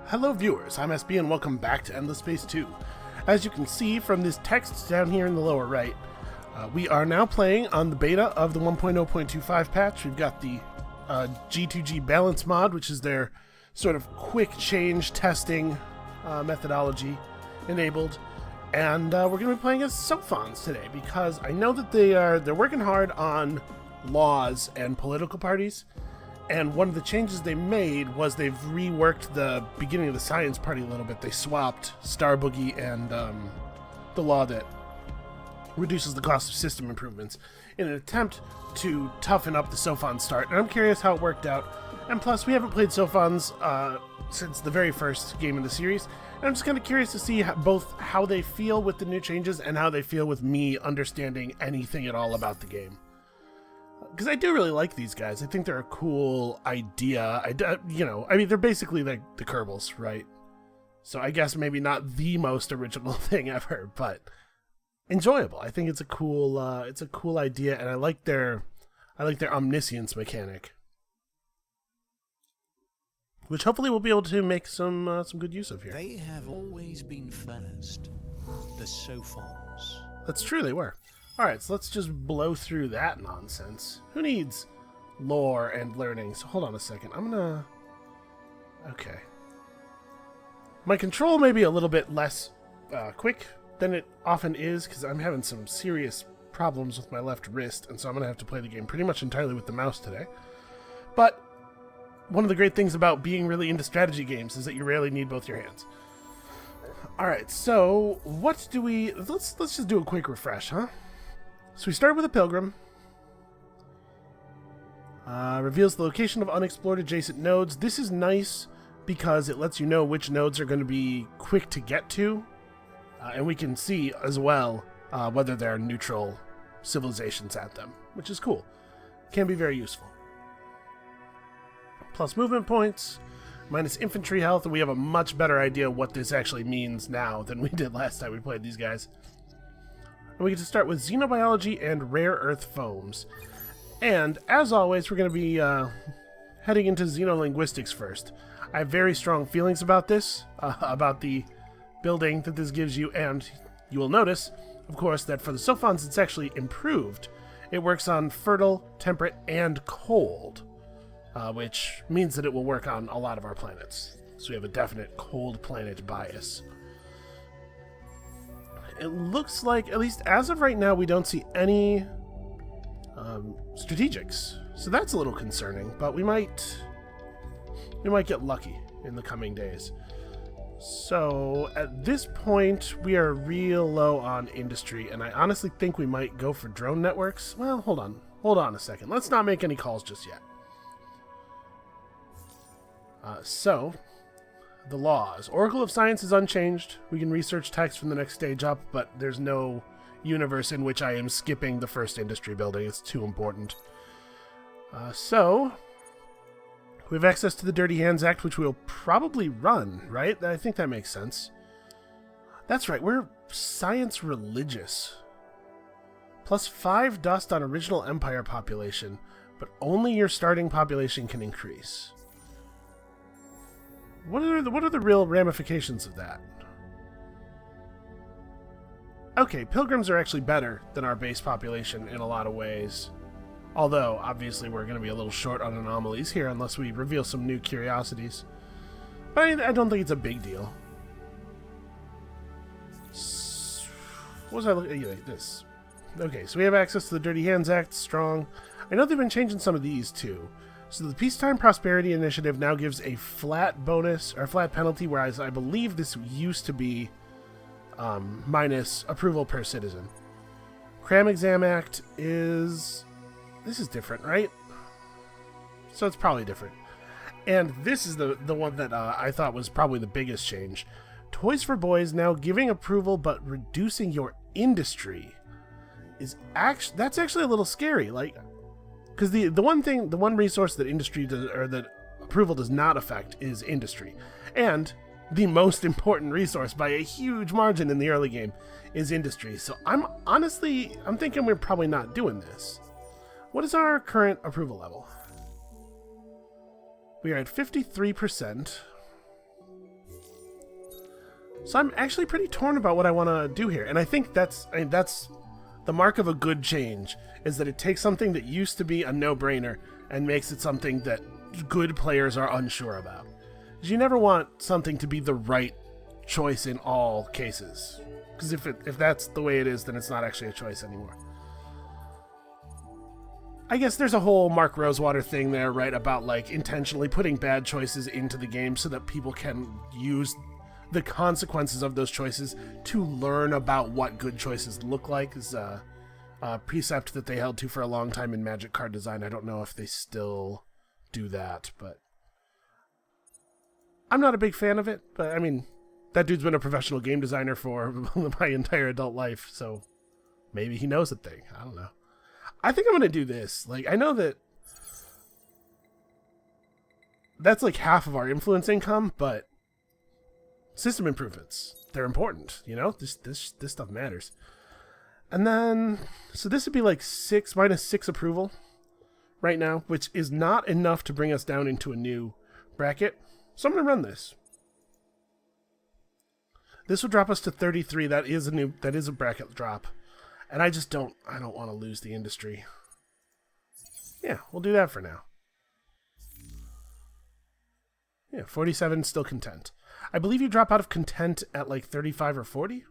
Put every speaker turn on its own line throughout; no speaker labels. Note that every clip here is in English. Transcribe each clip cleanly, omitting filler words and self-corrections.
Hello viewers, I'm SB and welcome back to Endless Space 2. As you can see from this text down here in the lower right, we are now playing on the beta of the 1.0.25 patch. We've got the G2G balance mod, which is their sort of quick change testing methodology enabled. And we're going to be playing as Sophons today because I know that they're working hard on laws and political parties. And one of the changes they made was they've reworked the beginning of the Science Party a little bit. They swapped Star Boogie and the law that reduces the cost of system improvements in an attempt to toughen up the Sophon start. And I'm curious how it worked out. And plus, we haven't played Sophons since the very first game in the series. And I'm just kind of curious to see both how they feel with the new changes and how they feel with me understanding anything at all about the game. Because I do really like these guys. I think they're a cool idea. They're basically like the Kerbals, right? So I guess maybe not the most original thing ever, but enjoyable. I think it's a cool idea, and I like their omniscience mechanic, which hopefully we'll be able to make some good use of here.
They have always been first, the Sophons.
That's true, they were. Alright, so let's just blow through that nonsense. Who needs lore and learning? So hold on a second. Okay. My control may be a little bit less quick than it often is, because I'm having some serious problems with my left wrist, and so I'm going to have to play the game pretty much entirely with the mouse today. But one of the great things about being really into strategy games is that you rarely need both your hands. Alright, so what do we... Let's just do a quick refresh, huh? So we start with a pilgrim. Reveals the location of unexplored adjacent nodes. This is nice because it lets you know which nodes are going to be quick to get to. And we can see as well whether there are neutral civilizations at them, which is cool. Can be very useful. Plus movement points, minus infantry health, and we have a much better idea what this actually means now than we did last time we played these guys. And we get to start with xenobiology and rare earth foams. And, as always, we're going to be heading into xenolinguistics first. I have very strong feelings about this, about the building that this gives you, and you will notice, of course, that for the Sophons it's actually improved. It works on fertile, temperate, and cold, which means that it will work on a lot of our planets. So we have a definite cold planet bias. It looks like, at least as of right now, we don't see any strategics. So that's a little concerning, but we might get lucky in the coming days. So at this point, we are real low on industry, and I honestly think we might go for drone networks. Well, hold on a second. Let's not make any calls just yet. The laws. Oracle of Science is unchanged. We can research text from the next stage up, but there's no universe in which I am skipping the first industry building. It's too important. We have access to the Dirty Hands Act, which we'll probably run, right? I think that makes sense. That's right, we're science religious. Plus 5 dust on original Empire population, but only your starting population can increase. What are the real ramifications of that? Okay, pilgrims are actually better than our base population in a lot of ways. Although, obviously, we're going to be a little short on anomalies here unless we reveal some new curiosities. But I don't think it's a big deal. What was I looking at? This. Okay, so we have access to the Dirty Hands Act, strong. I know they've been changing some of these, too. So the Peacetime Prosperity Initiative now gives a flat bonus, or flat penalty, whereas I believe this used to be minus approval per citizen. Cram Exam Act is... This is different, right? So it's probably different. And this is the one that I thought was probably the biggest change. Toys for Boys now giving approval but reducing your industry is that's actually a little scary. Like, because the one resource that industry does, or that approval does not affect is industry. And the most important resource by a huge margin in the early game is industry. So I'm thinking we're probably not doing this. What is our current approval level? We are at 53%. So I'm actually pretty torn about what I want to do here. And I think that's the mark of a good change, is that it takes something that used to be a no-brainer and makes it something that good players are unsure about. Because you never want something to be the right choice in all cases. Because if that's the way it is, then it's not actually a choice anymore. I guess there's a whole Mark Rosewater thing there, right, about like intentionally putting bad choices into the game so that people can use the consequences of those choices to learn about what good choices look like. Is a precept that they held to for a long time in Magic card design. I don't know if they still do that, but I'm not a big fan of it. But I mean, that dude's been a professional game designer for my entire adult life, so maybe he knows a thing. I don't know. I think I'm going to do this. Like, I know that's like half of our influence income, but system improvements, they're important, you know? This stuff matters. And then, so this would be like -6 approval right now, which is not enough to bring us down into a new bracket. So I'm going to run this. This will drop us to 33. That is a bracket drop. And I don't want to lose the industry. Yeah, we'll do that for now. Yeah, 47, still content. I believe you drop out of content at like 35 or 40.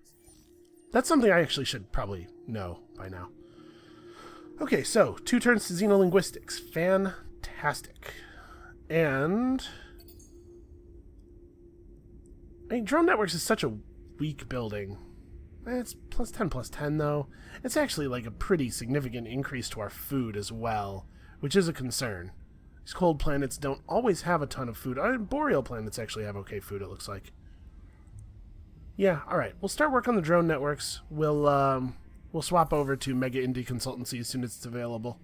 That's something I actually should probably know by now. Okay, so 2 turns to xenolinguistics. Fantastic. And I mean, drone networks is such a weak building. It's +10/+10 though. It's actually like a pretty significant increase to our food as well, which is a concern. These cold planets don't always have a ton of food. Boreal planets actually have okay food, it looks like. Yeah, alright. We'll start work on the drone networks. We'll swap over to Mega Indie Consultancy as soon as it's available.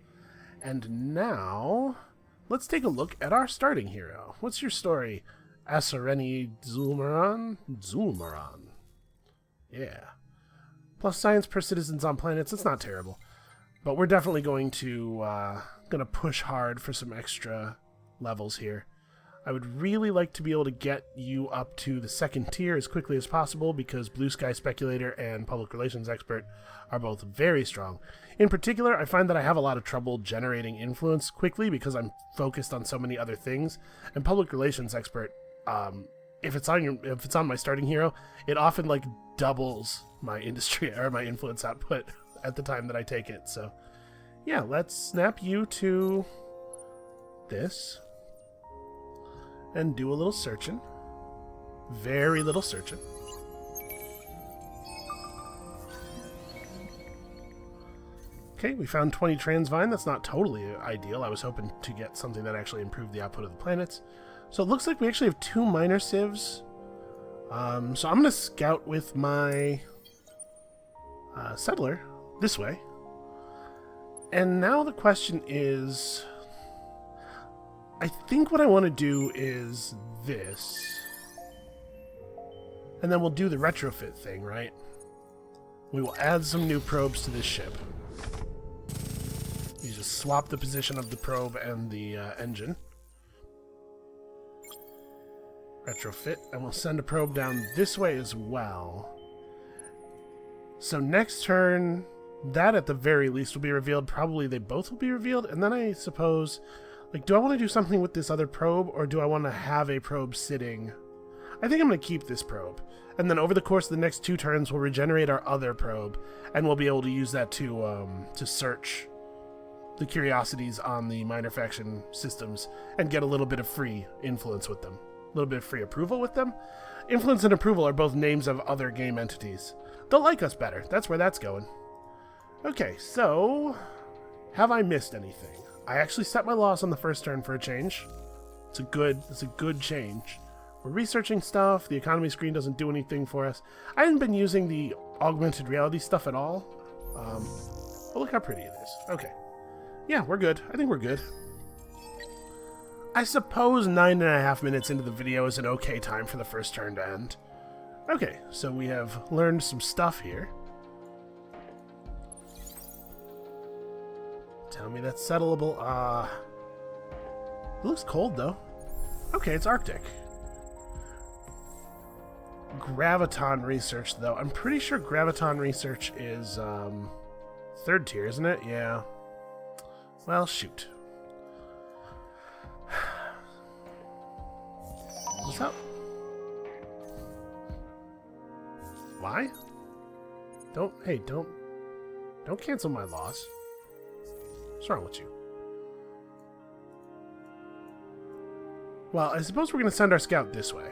And now, let's take a look at our starting hero. What's your story? Asareni Zulmaran? Zulmaran. Yeah. Plus science per citizens on planets. It's not terrible. But we're definitely going to push hard for some extra levels here. I would really like to be able to get you up to the 2nd tier as quickly as possible, because Blue Sky Speculator and Public Relations Expert are both very strong. In particular, I find that I have a lot of trouble generating influence quickly because I'm focused on so many other things. And Public Relations Expert, if it's on my starting hero, it often like doubles my industry or my influence output at the time that I take it. So yeah, let's snap you to this and do a little searching. Very little searching. Okay, we found 20 Transvine. That's not totally ideal. I was hoping to get something that actually improved the output of the planets. So it looks like we actually have 2 minor civs. So I'm going to scout with my settler this way. And now the question is, I think what I want to do is this. And then we'll do the retrofit thing, right? We will add some new probes to this ship. You just swap the position of the probe and the engine. Retrofit, and we'll send a probe down this way as well. So next turn, that at the very least will be revealed. Probably they both will be revealed, and then I suppose, like, do I want to do something with this other probe, or do I want to have a probe sitting? I think I'm going to keep this probe, and then over the course of the next 2 turns, we'll regenerate our other probe, and we'll be able to use that to search the curiosities on the minor faction systems and get a little bit of free influence with them. A little bit of free approval with them. Influence and approval are both names of other game entities. They'll like us better. That's where that's going. Okay, so have I missed anything? I actually set my loss on the first turn for a change. It's a good change. We're researching stuff. The economy screen doesn't do anything for us. I haven't been using the augmented reality stuff at all. But look how pretty it is. Okay. Yeah, we're good. I think we're good. I suppose 9.5 minutes into the video is an okay time for the first turn to end. Okay, so we have learned some stuff here. Tell me that's settleable. It looks cold, though. Okay, it's Arctic. graviton research, though. I'm pretty sure graviton research is 3rd tier, isn't it? Yeah. Well, shoot. What's up? Why? Don't cancel my loss. What's wrong with you? Well, I suppose we're going to send our scout this way.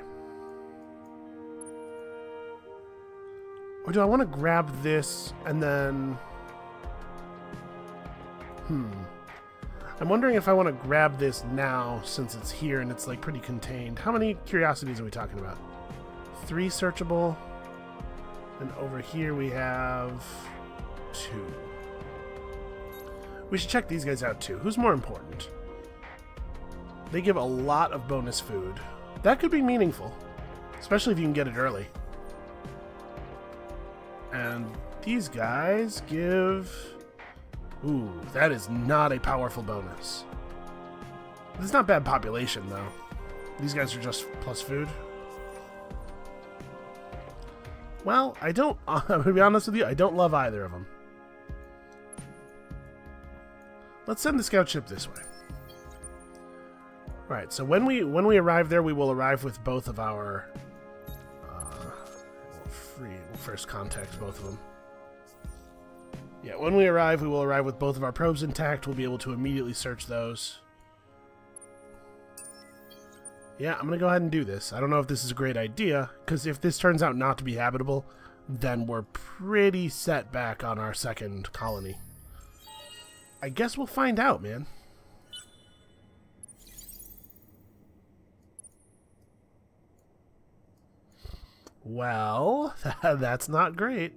Or do I want to grab this and then... I'm wondering if I want to grab this now since it's here and it's like pretty contained. How many curiosities are we talking about? 3 searchable. And over here we have 2. We should check these guys out too. Who's more important? They give a lot of bonus food. That could be meaningful, especially if you can get it early. And these guys give... Ooh, that is not a powerful bonus. It's not bad population, though. These guys are just plus food. Well, I'm going to be honest with you, I don't love either of them. Let's send the scout ship this way. Right, so when we arrive there, we will arrive with both of our... we'll first contact both of them. Yeah, when we arrive, we will arrive with both of our probes intact. We'll be able to immediately search those. Yeah, I'm going to go ahead and do this. I don't know if this is a great idea, because if this turns out not to be habitable, then we're pretty set back on our 2nd colony. I guess we'll find out, man. Well, that's not great.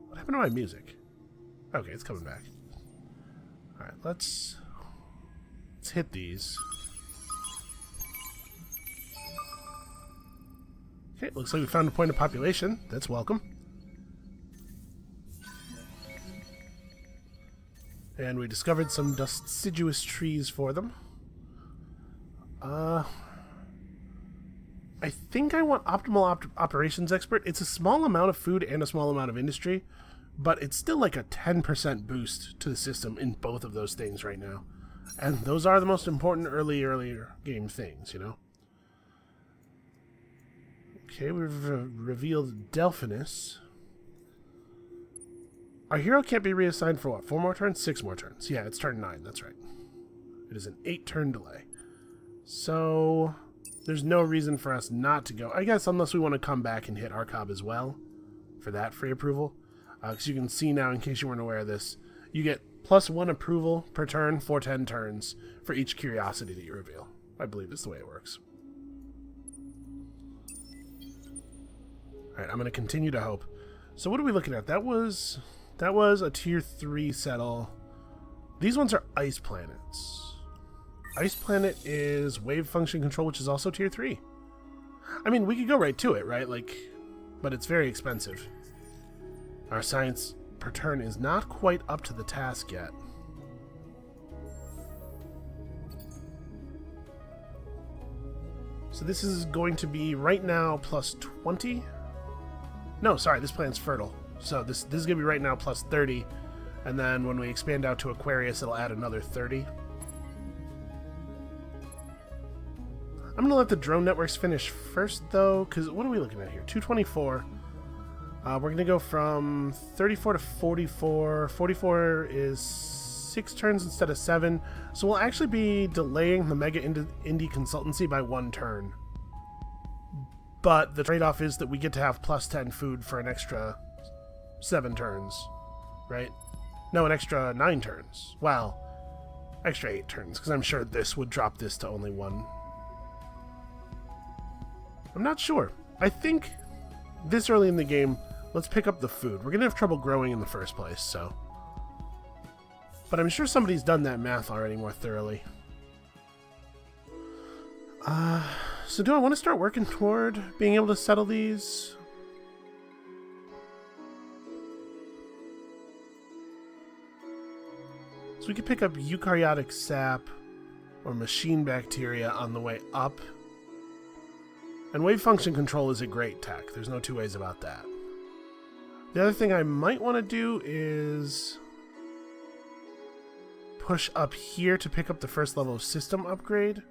What happened to my music? Okay, it's coming back. Alright, let's hit these. Okay, looks like we found a point of population. That's welcome. And we discovered some deciduous trees for them. I think I want optimal operations expert. It's a small amount of food and a small amount of industry, but it's still like a 10% boost to the system in both of those things right now. And those are the most important earlier game things, you know? Okay, we've revealed Delphinus. Our hero can't be reassigned for what? 4 more turns? 6 more turns. Yeah, it's turn 9, that's right. It is an 8-turn delay. So... there's no reason for us not to go. I guess unless we want to come back and hit Arcob as well for that free approval. Because you can see now, in case you weren't aware of this, you get +1 approval per turn for 10 turns for each curiosity that you reveal. I believe that's the way it works. Alright, I'm going to continue to hope. So what are we looking at? That was a tier 3 settle. These ones are ice planets. Ice planet is wave function control, which is also tier 3. I mean, we could go right to it, right? Like, but it's very expensive. Our science per turn is not quite up to the task yet. So this is going to be right now +20. No, sorry, this planet's fertile. So this is going to be right now +30. And then when we expand out to Aquarius, it'll add another 30. I'm going to let the drone networks finish first, though, because what are we looking at here? 224. We're going to go from 34 to 44. 44 is 6 turns instead of 7. So we'll actually be delaying the Mega Indie Consultancy by 1 turn. But the trade-off is that we get to have +10 food for an extra 7 turns, right? No, an extra 9 turns. Well, extra 8 turns, because I'm sure this would drop this to only 1. I'm not sure. I think this early in the game, let's pick up the food. We're going to have trouble growing in the first place, so. But I'm sure somebody's done that math already more thoroughly. So do I want to start working toward being able to settle these? So we could pick up eukaryotic sap or machine bacteria on the way up. And wave function control is a great tech. There's no two ways about that. The other thing I might want to do is push up here to pick up the first level of system upgrade.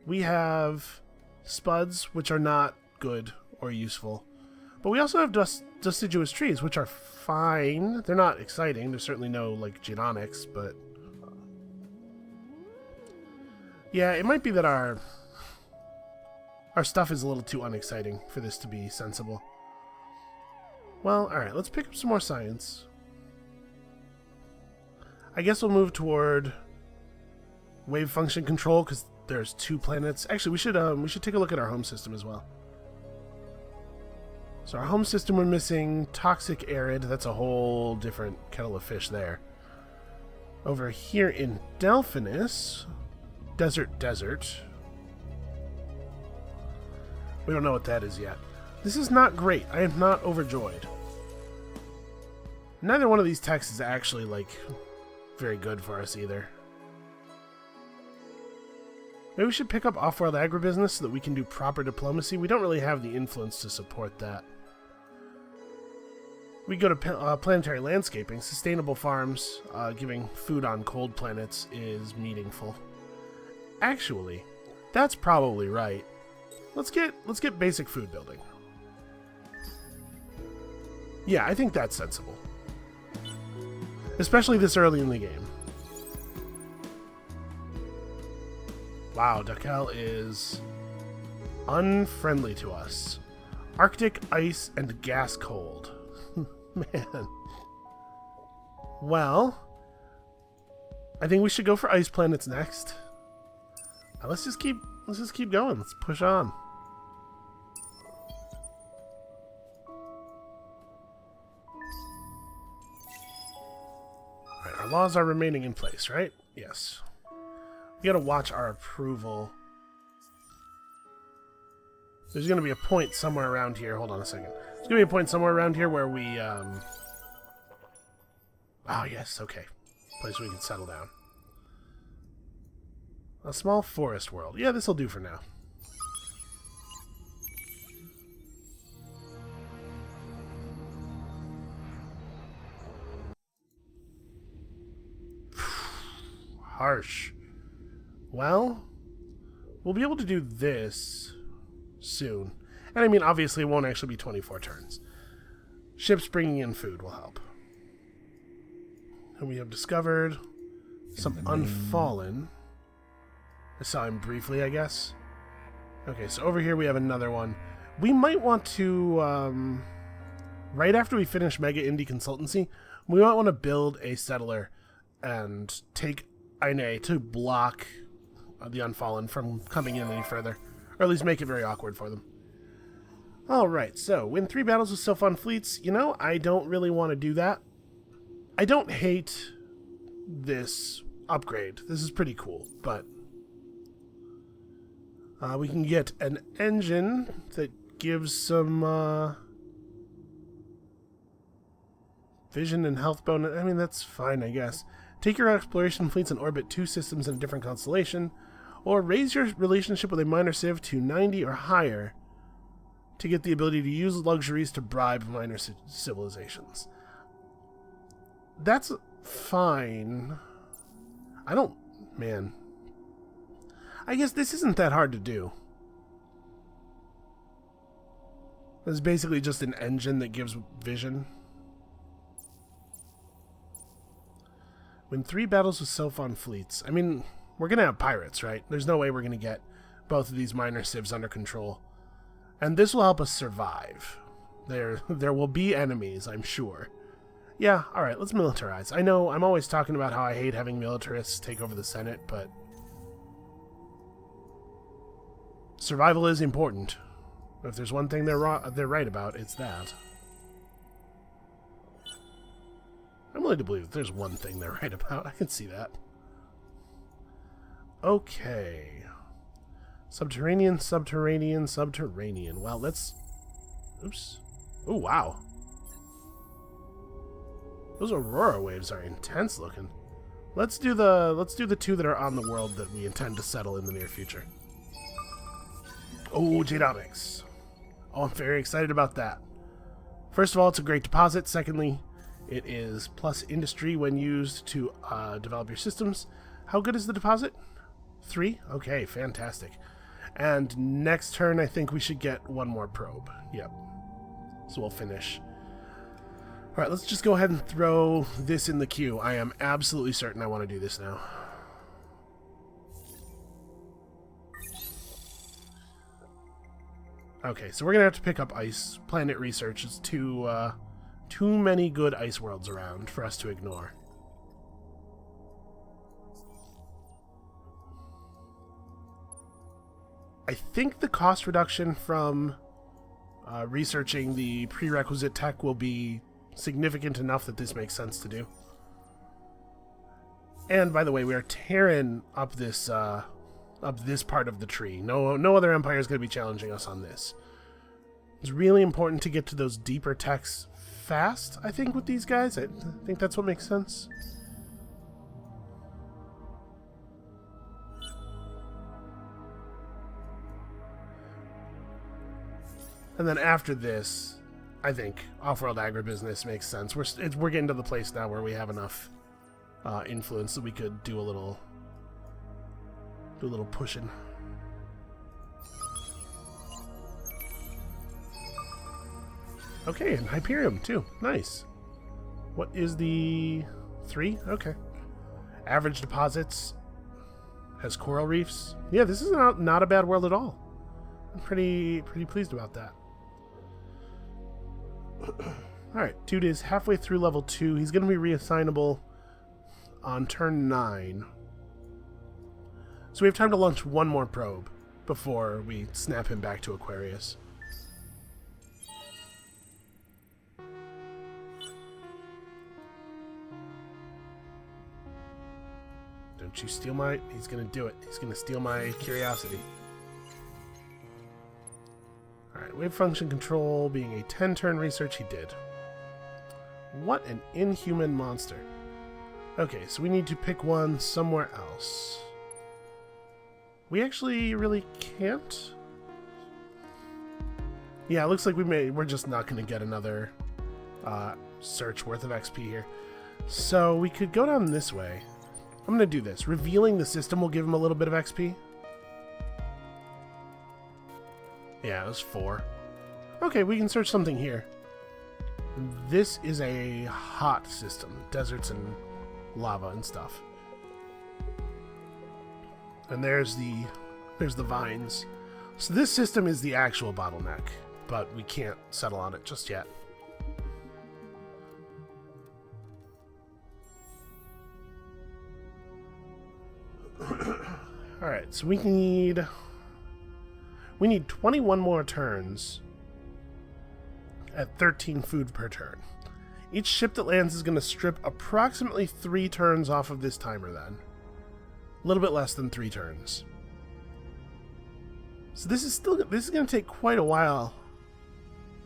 We have spuds, which are not good or useful. But we also have deciduous trees, which are fine. They're not exciting. There's certainly no, like, genomics, but... yeah, it might be that our stuff is a little too unexciting for this to be sensible. Well, alright, let's pick up some more science. I guess we'll move toward wave function control, because there's 2 planets. Actually, we should take a look at our home system as well. So our home system, we're missing toxic arid. That's a whole different kettle of fish there. Over here in Delphinus, desert. We don't know what that is yet. This is not great. I am not overjoyed. Neither one of these texts is actually, like, very good for us either. Maybe we should pick up off-world agribusiness so that we can do proper diplomacy. We don't really have the influence to support that. We go to planetary landscaping. Sustainable farms, giving food on cold planets is meaningful. Actually, that's probably right. Let's get basic food building. Yeah, I think that's sensible. Especially this early in the game. Wow, Dakel is unfriendly to us. Arctic ice and gas cold. Man. Well, I think we should go for ice planets next. Now let's just keep going. Let's push on. Alright, our laws are remaining in place, right? Yes. We gotta watch our approval. There's gonna be a point somewhere around here. Hold on a second. There's gonna be a point somewhere around here where we, oh, yes, okay. Place where we can settle down. A small forest world. Yeah, this'll do for now. Harsh. Well, we'll be able to do this soon. And I mean, obviously, it won't actually be 24 turns. Ships bringing in food will help. And we have discovered some Unfallen. I saw him briefly, I guess. Okay, so over here we have another one. We might want to, right after we finish Mega Indie Consultancy, we might want to build a settler and take Aine to block the Unfallen from coming in any further. Or at least make it very awkward for them. Alright, so win 3 battles with Sylphon fleets. You know, I don't really want to do that. I don't hate this upgrade. This is pretty cool, but we can get an engine that gives some vision and health bonus. I mean, that's fine, I guess. Take your exploration fleets and orbit 2 systems in a different constellation, or raise your relationship with a minor civ to 90 or higher to get the ability to use luxuries to bribe minor civilizations. That's fine. Man. I guess this isn't that hard to do. It's basically just an engine that gives vision. Win 3 battles with Sylphon fleets. I mean, we're going to have pirates, right? There's no way we're going to get both of these minor civs under control. And this will help us survive. There will be enemies, I'm sure. Yeah, alright, let's militarize. I know, I'm always talking about how I hate having militarists take over the Senate, but survival is important. If there's one thing they're right about, it's that. I'm willing to believe that there's one thing they're right about. I can see that. Okay. Subterranean. Well, let's... Oops. Oh, wow. Those aurora waves are intense looking. Let's do the 2 that are on the world that we intend to settle in the near future. Oh, Jadomics. Oh, I'm very excited about that. First of all, it's a great deposit. Secondly, it is plus industry when used to develop your systems. How good is the deposit? 3? Okay, fantastic. And next turn, I think we should get one more probe. Yep. So we'll finish. Alright, let's just go ahead and throw this in the queue. I am absolutely certain I want to do this now. Okay, so we're going to have to pick up ice. Planet research is too many good ice worlds around for us to ignore. I think the cost reduction from researching the prerequisite tech will be significant enough that this makes sense to do. And by the way, we are tearing up this part of the tree. No other empire is going to be challenging us on this. It's really important to get to those deeper techs fast, I think, with these guys. I think that's what makes sense. And then after this, I think off-world agribusiness makes sense. We're getting to the place now where we have enough influence that we could do a little pushing. Okay, and Hyperium too. Nice. What is the 3? Okay. Average deposits has coral reefs. Yeah, this is not a bad world at all. I'm pretty pleased about that. Alright, dude is halfway through level 2. He's going to be reassignable on turn 9. So we have time to launch one more probe before we snap him back to Aquarius. Don't you steal my... He's going to do it. He's going to steal my curiosity. Alright, wave function control being a 10-turn research, he did. What an inhuman monster. Okay, so we need to pick one somewhere else. We actually really can't? Yeah, it looks like we're just not going to get another search worth of XP here. So we could go down this way. I'm going to do this. Revealing the system will give him a little bit of XP. Yeah, it was 4. Okay, we can search something here. This is a hot system. Deserts and lava and stuff. And there's the vines. So this system is the actual bottleneck, but we can't settle on it just yet. Alright, so we need 21 more turns at 13 food per turn. Each ship that lands is going to strip approximately 3 turns off of this timer then. A little bit less than 3 turns. So this is going to take quite a while.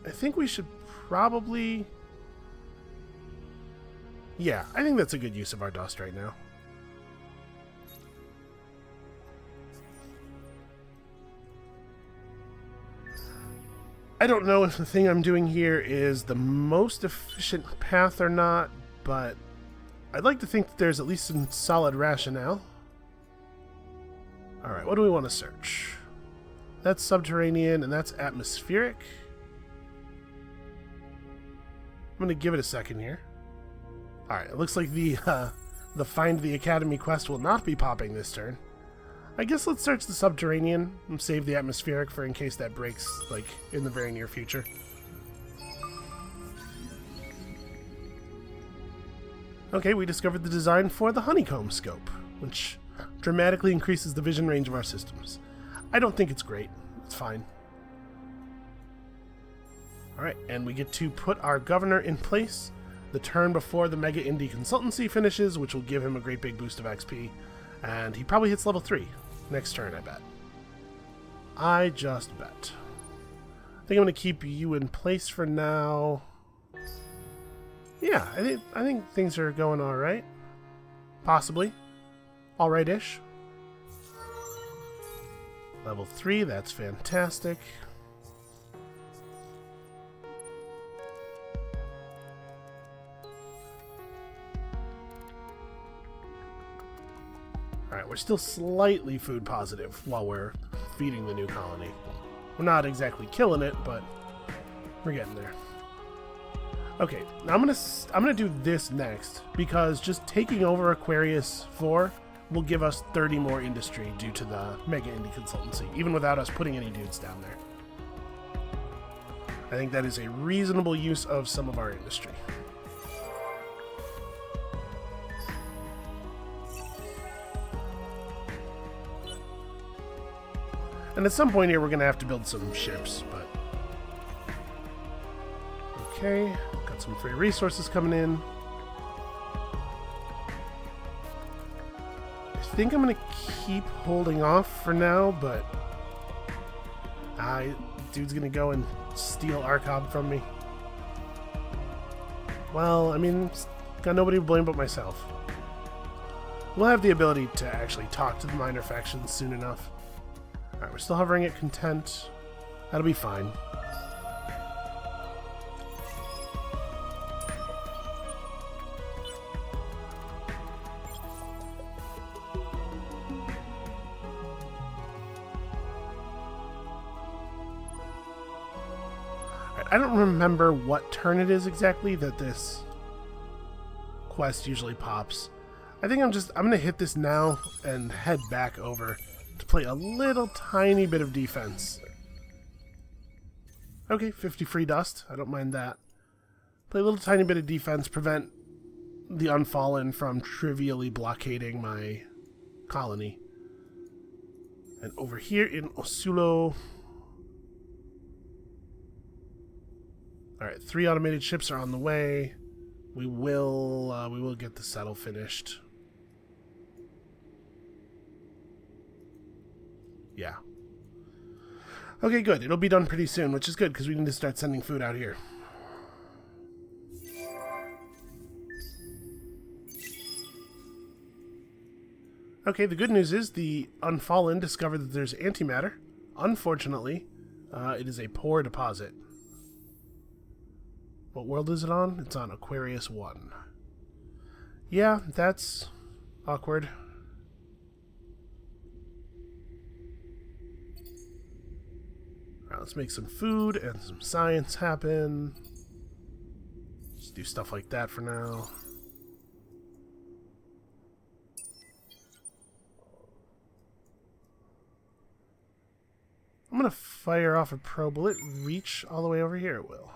I think we should probably... Yeah, I think that's a good use of our dust right now. I don't know if the thing I'm doing here is the most efficient path or not, but I'd like to think that there's at least some solid rationale. Alright, what do we want to search? That's subterranean and that's atmospheric. I'm going to give it a second here. Alright, it looks like the Find the Academy quest will not be popping this turn. I guess let's search the subterranean and save the atmospheric for in case that breaks, like, in the very near future. Okay, we discovered the design for the honeycomb scope, which dramatically increases the vision range of our systems. I don't think it's great. It's fine. Alright, and we get to put our governor in place the turn before the Mega Indie Consultancy finishes, which will give him a great big boost of XP. And he probably hits level 3 next turn, I bet. I just bet. I think I'm going to keep you in place for now. Yeah, I think things are going alright. Possibly. Alright-ish. Level 3, that's fantastic. Alright, we're still slightly food positive while we're feeding the new colony. We're not exactly killing it, but we're getting there. Okay, now I'm gonna do this next, because just taking over Aquarius 4 will give us 30 more industry due to the Mega Indie Consultancy, even without us putting any dudes down there. I think that is a reasonable use of some of our industry. And at some point here, we're going to have to build some ships, but... Okay, got some free resources coming in. I think I'm going to keep holding off for now, but... dude's going to go and steal Arcob from me. Well, I mean, got nobody to blame but myself. We'll have the ability to actually talk to the minor factions soon enough. Alright, we're still hovering at content. That'll be fine. I don't remember what turn it is exactly that this quest usually pops. I think I'm going to hit this now and head back over to play a little tiny bit of defense. Okay, 50 free dust. I don't mind that. Play a little tiny bit of defense, prevent the Unfallen from trivially blockading my colony. And over here in Osulo... Alright, 3 automated ships are on the way. We will get the settle finished. Yeah. Okay, good. It'll be done pretty soon, which is good, because we need to start sending food out here. Okay, the good news is the Unfallen discovered that there's antimatter. Unfortunately, it is a poor deposit. What world is it on? It's on Aquarius 1. Yeah, that's awkward. Alright, let's make some food and some science happen. Just do stuff like that for now. I'm gonna fire off a probe. Will it reach all the way over here? It will.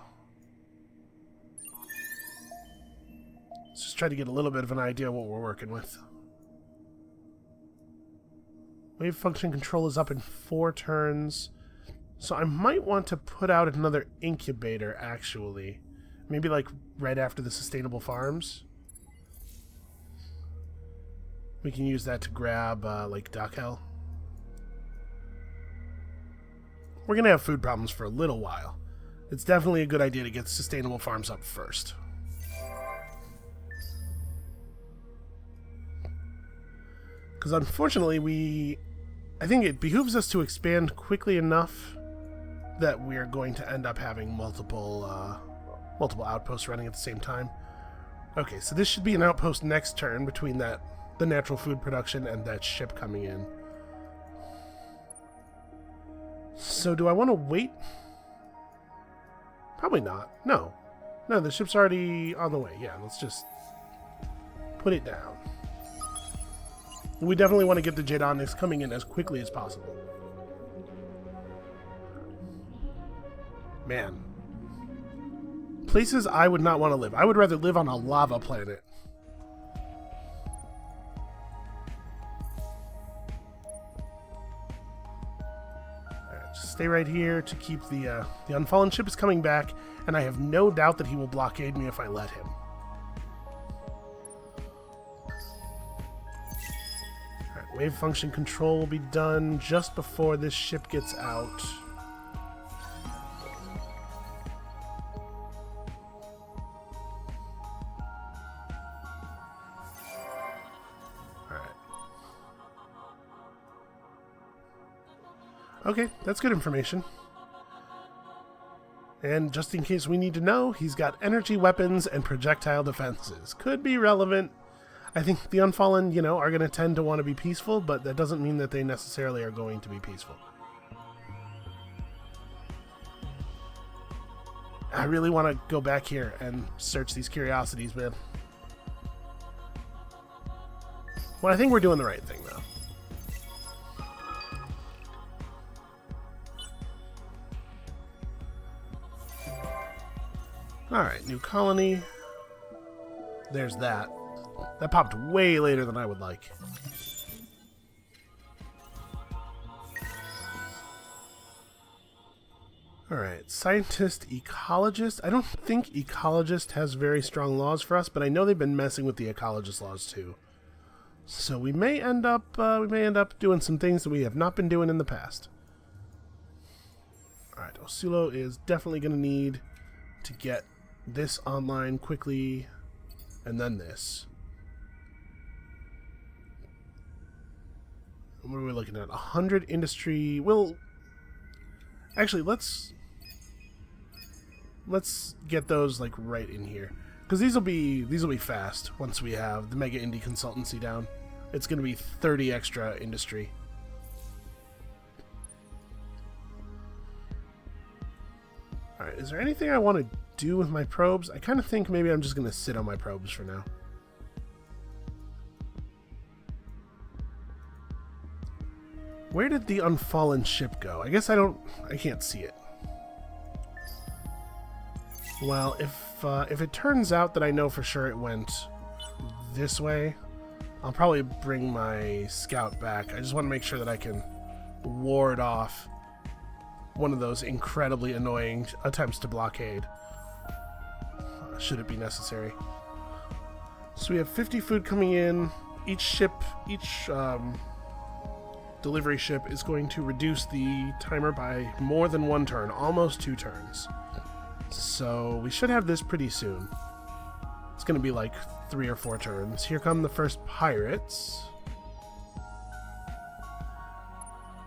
Let's just try to get a little bit of an idea of what we're working with. Wave function control is up in 4 turns. So I might want to put out another incubator, actually. Maybe like right after the sustainable farms. We can use that to grab like Dakhel. We're going to have food problems for a little while. It's definitely a good idea to get sustainable farms up first. Because unfortunately, I think it behooves us to expand quickly enough that we're going to end up having multiple outposts running at the same time. Okay, so this should be an outpost next turn between the natural food production and that ship coming in. So do I want to wait? Probably not. No, the ship's already on the way. Yeah, let's just put it down. We definitely want to get the Jadonics coming in as quickly as possible. Man. Places I would not want to live. I would rather live on a lava planet. Alright, just stay right here to keep the Unfallen ship is coming back, and I have no doubt that he will blockade me if I let him. Wave function control will be done just before this ship gets out. Alright. Okay, that's good information. And just in case we need to know, he's got energy weapons and projectile defenses. Could be relevant. I think the Unfallen, you know, are going to tend to want to be peaceful, but that doesn't mean that they necessarily are going to be peaceful. I really want to go back here and search these curiosities, man. Well, I think we're doing the right thing, though. Alright, new colony. There's that. That popped way later than I would like. Alright, scientist, ecologist. I don't think ecologist has very strong laws for us, but I know they've been messing with the ecologist laws too. So we may end up doing some things that we have not been doing in the past. Alright, Osulo is definitely going to need to get this online quickly, and then this. What are we looking at? 100 industry. Well, actually, let's get those like right in here, because these will be fast once we have the Mega Indie Consultancy down. It's going to be 30 extra industry. All right, is there anything I want to do with my probes? I kind of think maybe I'm just going to sit on my probes for now. Where did the Unfallen ship go? I guess I can't see it. Well, if it turns out that I know for sure it went this way, I'll probably bring my scout back. I just want to make sure that I can ward off one of those incredibly annoying attempts to blockade, should it be necessary. So we have 50 food coming in. Each delivery ship is going to reduce the timer by more than 1 turn, almost 2 turns. So we should have this pretty soon. It's going to be like 3 or 4 turns. Here come the first pirates.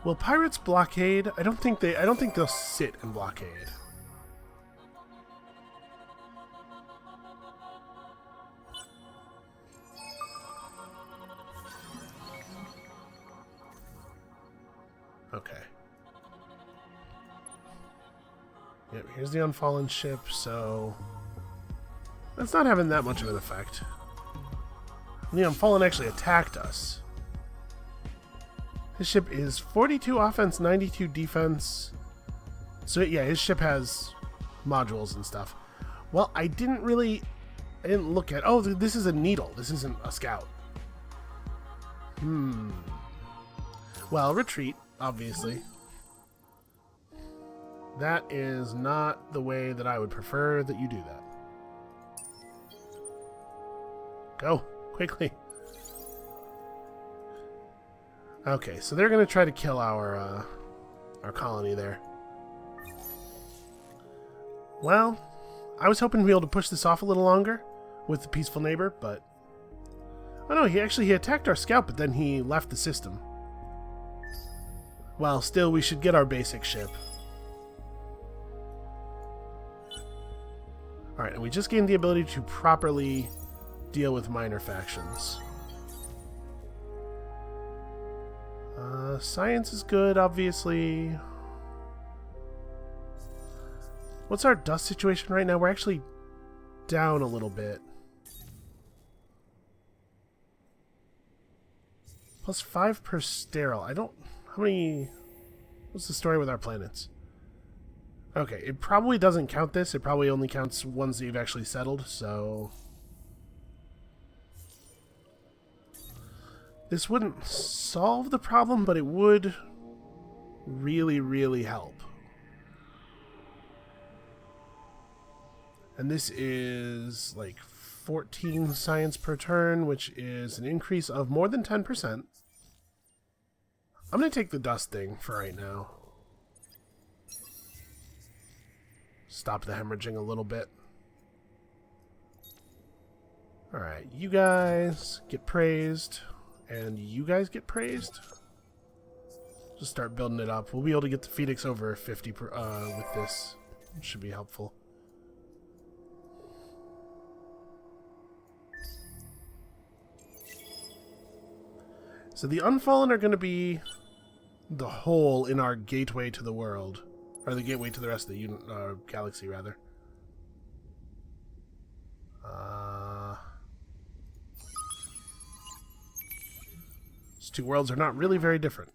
Will pirates blockade? I don't think they'll sit and blockade. Okay. Yep, here's the Unfallen ship, so that's not having that much of an effect. The Unfallen actually attacked us. His ship is 42 offense, 92 defense. So yeah, his ship has modules and stuff. Well, I didn't look at... Oh, this is a needle. This isn't a scout. Well, retreat, obviously. That is not the way that I would prefer that you do that. Go, quickly. Okay, so they're going to try to kill our colony there. Well, I was hoping to be able to push this off a little longer with the peaceful neighbor, but... Oh no, he attacked our scout, but then he left the system. Well, still, we should get our basic ship. Alright, and we just gained the ability to properly deal with minor factions. Science is good, obviously. What's our dust situation right now? We're actually down a little bit. +5 per sterile. How many... What's the story with our planets? Okay, it probably doesn't count this. It probably only counts ones that you've actually settled, so... This wouldn't solve the problem, but it would really, really help. And this is like 14 science per turn, which is an increase of more than 10%. I'm going to take the dust thing for right now. Stop the hemorrhaging a little bit. Alright, you guys get praised. And you guys get praised. Just start building it up. We'll be able to get the Phoenix over 50 with this. Should be helpful. So the Unfallen are going to be the hole in our gateway to the world. Or the gateway to the rest of the galaxy, rather. These two worlds are not really very different.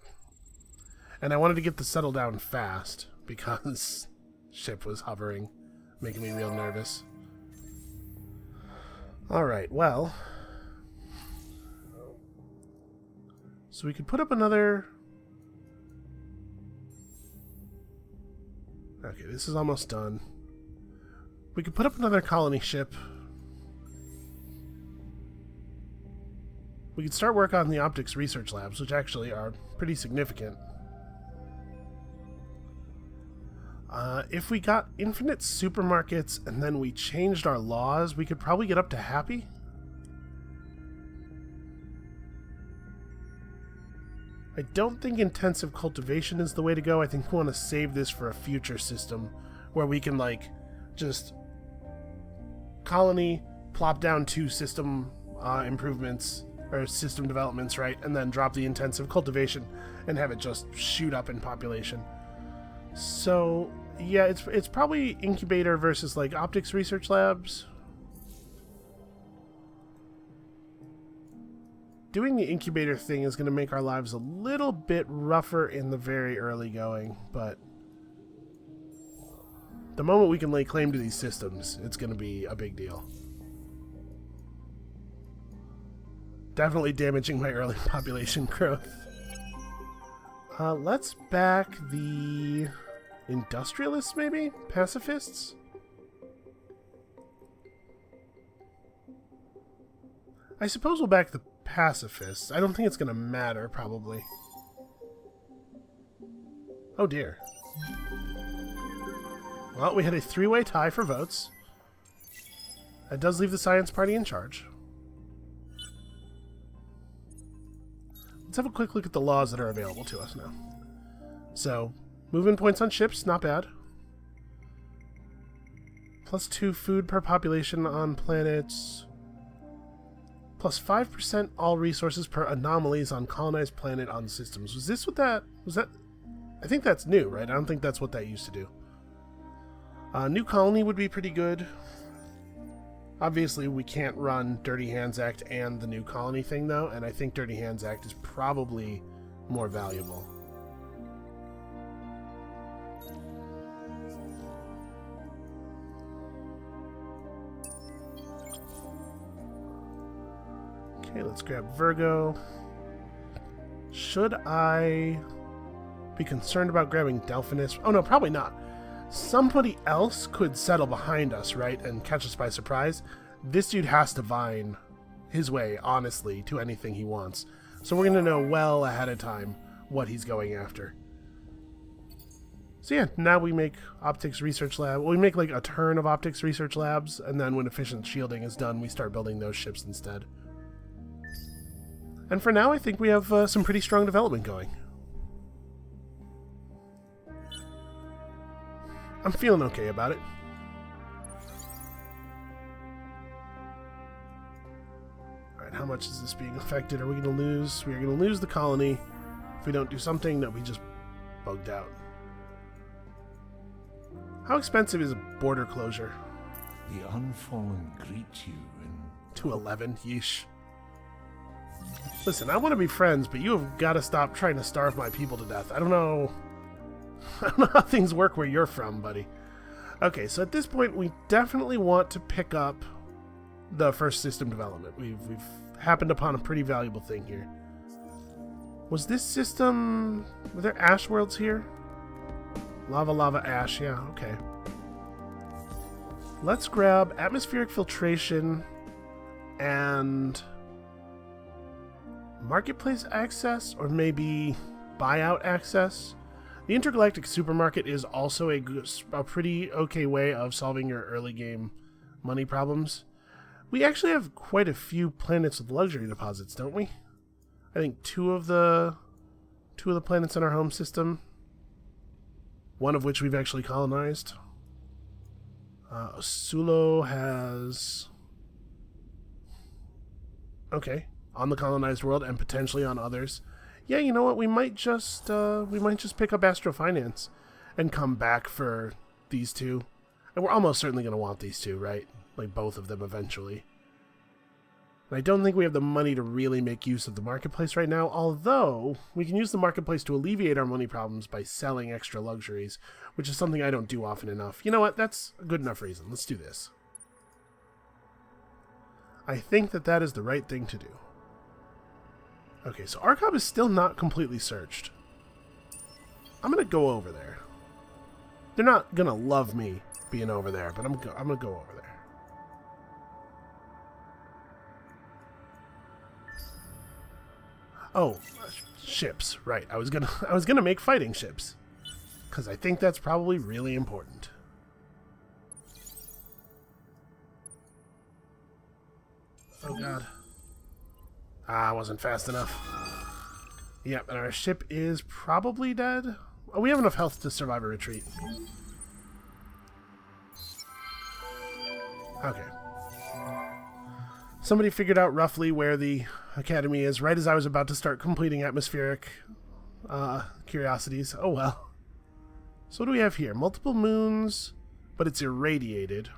And I wanted to get the settle down fast, because ship was hovering, making me real nervous. Alright, well... So we could put up another... Okay, this is almost done. We could put up another colony ship. We could start work on the optics research labs, which actually are pretty significant. If we got infinite supermarkets and then we changed our laws, we could probably get up to happy. I don't think intensive cultivation is the way to go. I think we want to save this for a future system where we can, like, just colony, plop down 2 system improvements, or system developments, right? And then drop the intensive cultivation and have it just shoot up in population. So, yeah, it's probably incubator versus, like, optics research labs. Doing the incubator thing is going to make our lives a little bit rougher in the very early going, but the moment we can lay claim to these systems, it's going to be a big deal. Definitely damaging my early population growth. Let's back the industrialists, maybe? Pacifists? I suppose we'll back the pacifists. I don't think it's going to matter, probably. Oh dear. Well, we had a 3-way tie for votes. That does leave the science party in charge. Let's have a quick look at the laws that are available to us now. So, movement points on ships, not bad. +2 food per population on planets. +5% all resources per anomalies on colonized planet on systems. Was this what that... was that... I think that's new, right? I don't think that's what that used to do. New colony would be pretty good. Obviously, we can't run Dirty Hands Act and the new colony thing, though, and I think Dirty Hands Act is probably more valuable. Okay, let's grab Virgo. Should I be concerned about grabbing Delphinus? Oh no, probably not. Somebody else could settle behind us, right, and catch us by surprise. This dude has to vine his way, honestly, to anything he wants. So we're going to know well ahead of time what he's going after. So yeah, now we make optics research lab. We make like a turn of optics research labs, and then when efficient shielding is done, we start building those ships instead. And for now, I think we have some pretty strong development going. I'm feeling okay about it. Alright, how much is this being affected? Are we going to lose? We are going to lose the colony if we don't do something that we just bugged out. How expensive is a border closure?
The Unfallen greet you in...
211, yeesh. Listen, I want to be friends, but you have got to stop trying to starve my people to death. I don't know how things work where you're from, buddy. Okay, so at this point, we definitely want to pick up the first system development. We've happened upon a pretty valuable thing here. Was this system... were there ash worlds here? Lava, lava, ash, yeah, okay. Let's grab atmospheric filtration and marketplace access, or maybe buyout access. The intergalactic supermarket is also a pretty okay way of solving your early game money problems. We actually have quite a few planets with luxury deposits, don't we? I think 2 of the 2 of the planets in our home system, one of which we've actually colonized. Sulo has... Okay, on the colonized world and potentially on others. Yeah, you know what? We might just pick up Astrofinance and come back for these 2. And we're almost certainly going to want these 2, right? Like both of them eventually. And I don't think we have the money to really make use of the marketplace right now, although we can use the marketplace to alleviate our money problems by selling extra luxuries, which is something I don't do often enough. You know what? That's a good enough reason. Let's do this. I think that that is the right thing to do. Okay, so Arcob is still not completely searched. I'm going to go over there. They're not going to love me being over there, but I'm going to go over there. Oh, ships. Right. I was gonna make fighting ships, because I think that's probably really important. Oh god. I wasn't fast enough. Yep, and our ship is probably dead. Oh, we have enough health to survive a retreat. Okay. Somebody figured out roughly where the academy is right as I was about to start completing atmospheric curiosities. Oh well. So what do we have here? Multiple moons, but it's irradiated.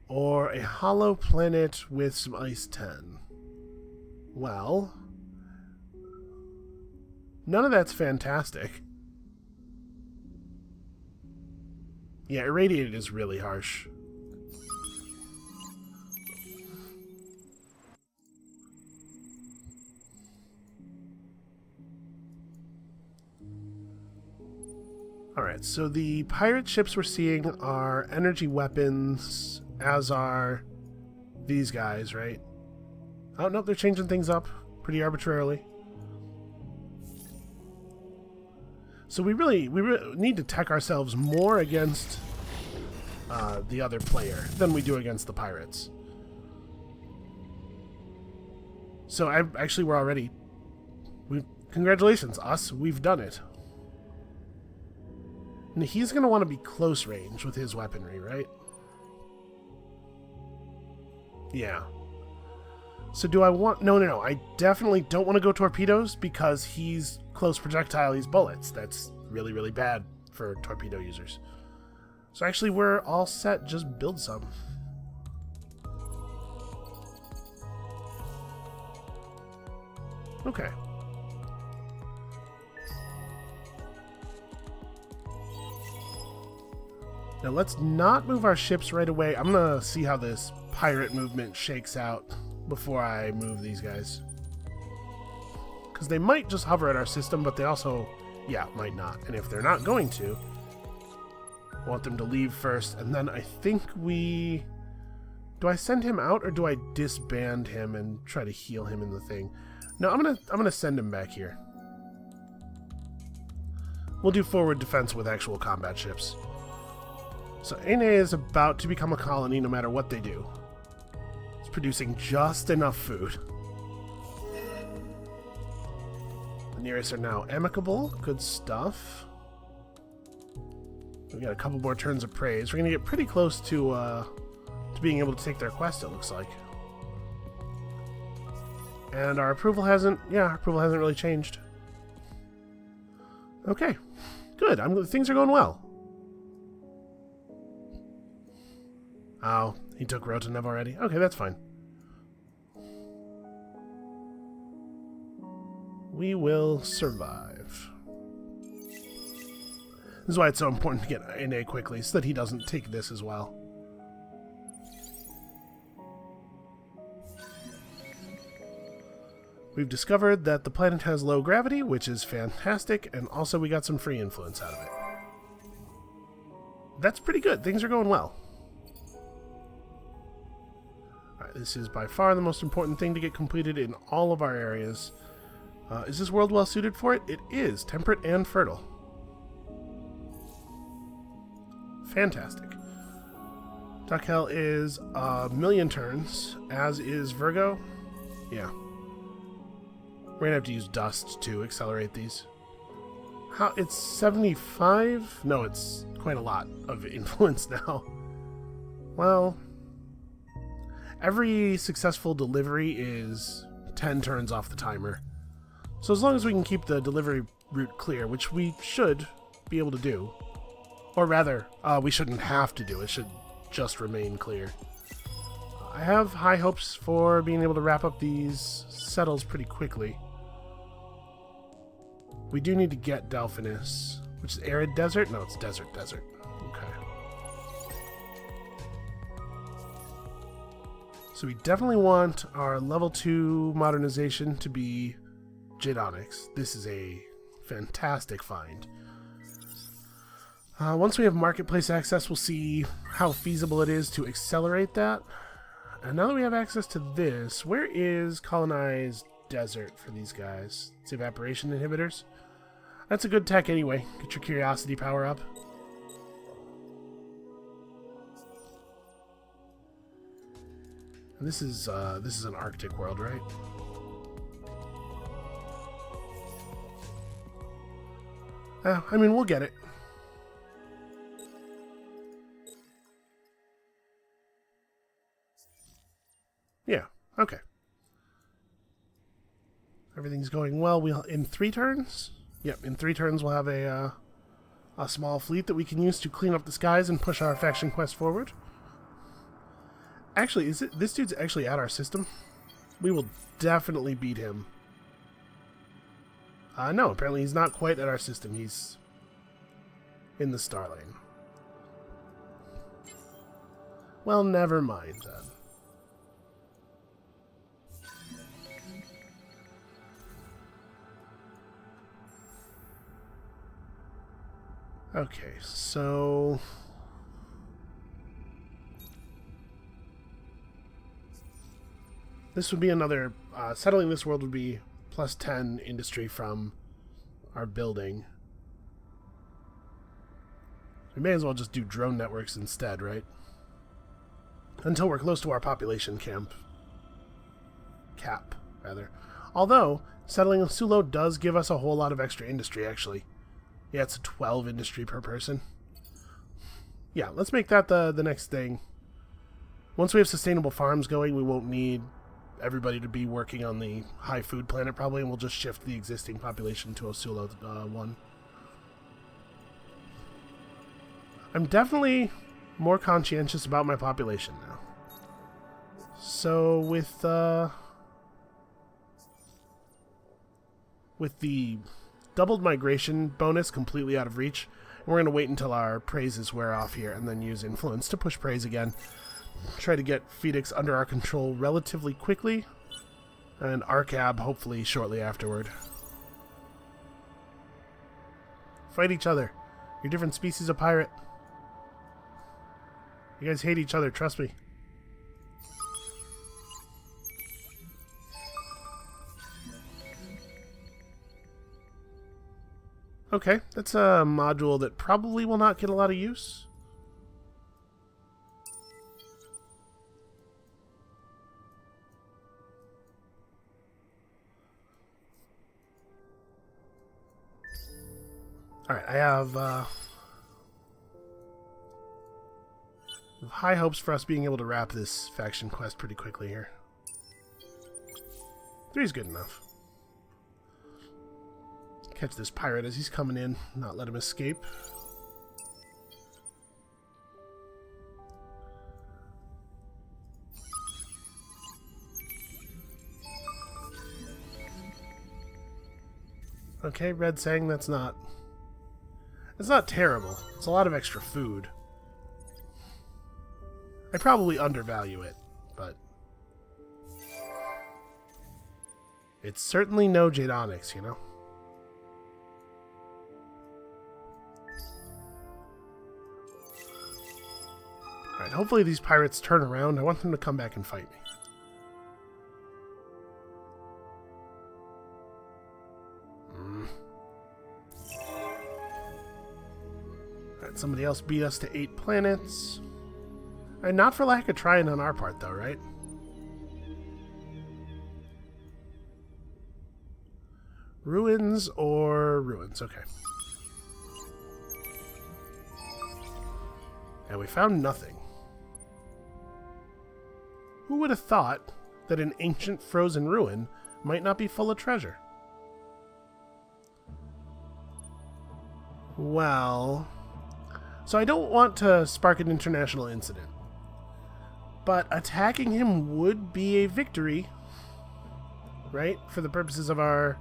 Or a hollow planet with some ice 10. Well, none of that's fantastic. Yeah, irradiated is really harsh. Alright, so the pirate ships we're seeing are energy weapons, as are these guys, right? Oh, no, they're changing things up pretty arbitrarily. So we really need to tech ourselves more against the other player than we do against the pirates. So we're already... Congratulations, us. We've done it. And he's going to want to be close range with his weaponry, right? Yeah. So do I want... No. I definitely don't want to go torpedoes because he's close projectile, he's bullets. That's really, really bad for torpedo users. So actually we're all set. Just build some. Okay. Now let's not move our ships right away. I'm gonna see how this pirate movement shakes out before I move these guys. Because they might just hover at our system, but they also, yeah, might not. And if they're not going to, I want them to leave first. And then I think we... Do I send him out or do I disband him and try to heal him in the thing? No, I'm gonna send him back here. We'll do forward defense with actual combat ships. So NA is about to become a colony no matter what they do. It's producing just enough food. The nearest are now amicable. Good stuff. We got a couple more turns of praise. We're going to get pretty close to being able to take their quest, it looks like. And our approval hasn't... Yeah, our approval hasn't really changed. Okay. Good. Things are going well. Oh, he took Rotanev already? Okay, that's fine. We will survive. This is why it's so important to get NA quickly, so that he doesn't take this as well. We've discovered that the planet has low gravity, which is fantastic, and also we got some free influence out of it. That's pretty good. Things are going well. This is by far the most important thing to get completed in all of our areas. Is this world well suited for it? It is. Temperate and fertile. Fantastic. Duckhell is a million turns, as is Virgo. Yeah. We're gonna have to use dust to accelerate these. How? It's 75? No, it's quite a lot of influence now. Well, every successful delivery is 10 turns off the timer. So as long as we can keep the delivery route clear, which we should be able to do, or rather, we shouldn't have to do, it should just remain clear. I have high hopes for being able to wrap up these settles pretty quickly. We do need to get Delphinus, which is arid desert? No, it's desert. Okay. So we definitely want our level 2 modernization to be Jadonics. This is a fantastic find. Once we have marketplace access, we'll see how feasible it is to accelerate that. And now that we have access to this, where is colonized desert for these guys? It's evaporation inhibitors. That's a good tech anyway. Get your curiosity power up. And this is an Arctic world, right? I mean, we'll get it. Yeah, okay. Everything's going well. In 3 turns? Yep, in 3 turns we'll have a small fleet that we can use to clean up the skies and push our faction quest forward. Actually, this dude's actually at our system? We will definitely beat him. No, apparently he's not quite at our system. He's in the star lane. Well, never mind then. Okay, so this would be another, settling this world would be plus 10 industry from our building. We may as well just do drone networks instead, right? Until we're close to our population cap, rather. Although, settling Sulo does give us a whole lot of extra industry, actually. Yeah, it's 12 industry per person. Yeah, let's make that the next thing. Once we have sustainable farms going, we won't need everybody to be working on the high food planet probably, and we'll just shift the existing population to Osulo 1. I'm definitely more conscientious about my population now. So with the doubled migration bonus completely out of reach, we're going to wait until our praises wear off here and then use influence to push praise again. Try to get Phoenix under our control relatively quickly, and Arcab hopefully shortly afterward. Fight each other. You're different species of pirate. You guys hate each other, trust me. Okay, that's a module that probably will not get a lot of use. Alright, I have high hopes for us being able to wrap this faction quest pretty quickly here. 3 is good enough. Catch this pirate as he's coming in, not let him escape. Okay, Red saying it's not terrible. It's a lot of extra food. I probably undervalue it, but it's certainly no Jadonics, you know? Alright, hopefully these pirates turn around. I want them to come back and fight me. Alright, somebody else beat us to 8 planets. And not for lack of trying on our part, though, right? Ruins or ruins? Okay. And we found nothing. Who would have thought that an ancient frozen ruin might not be full of treasure? Well, so I don't want to spark an international incident, but attacking him would be a victory, right? For the purposes of our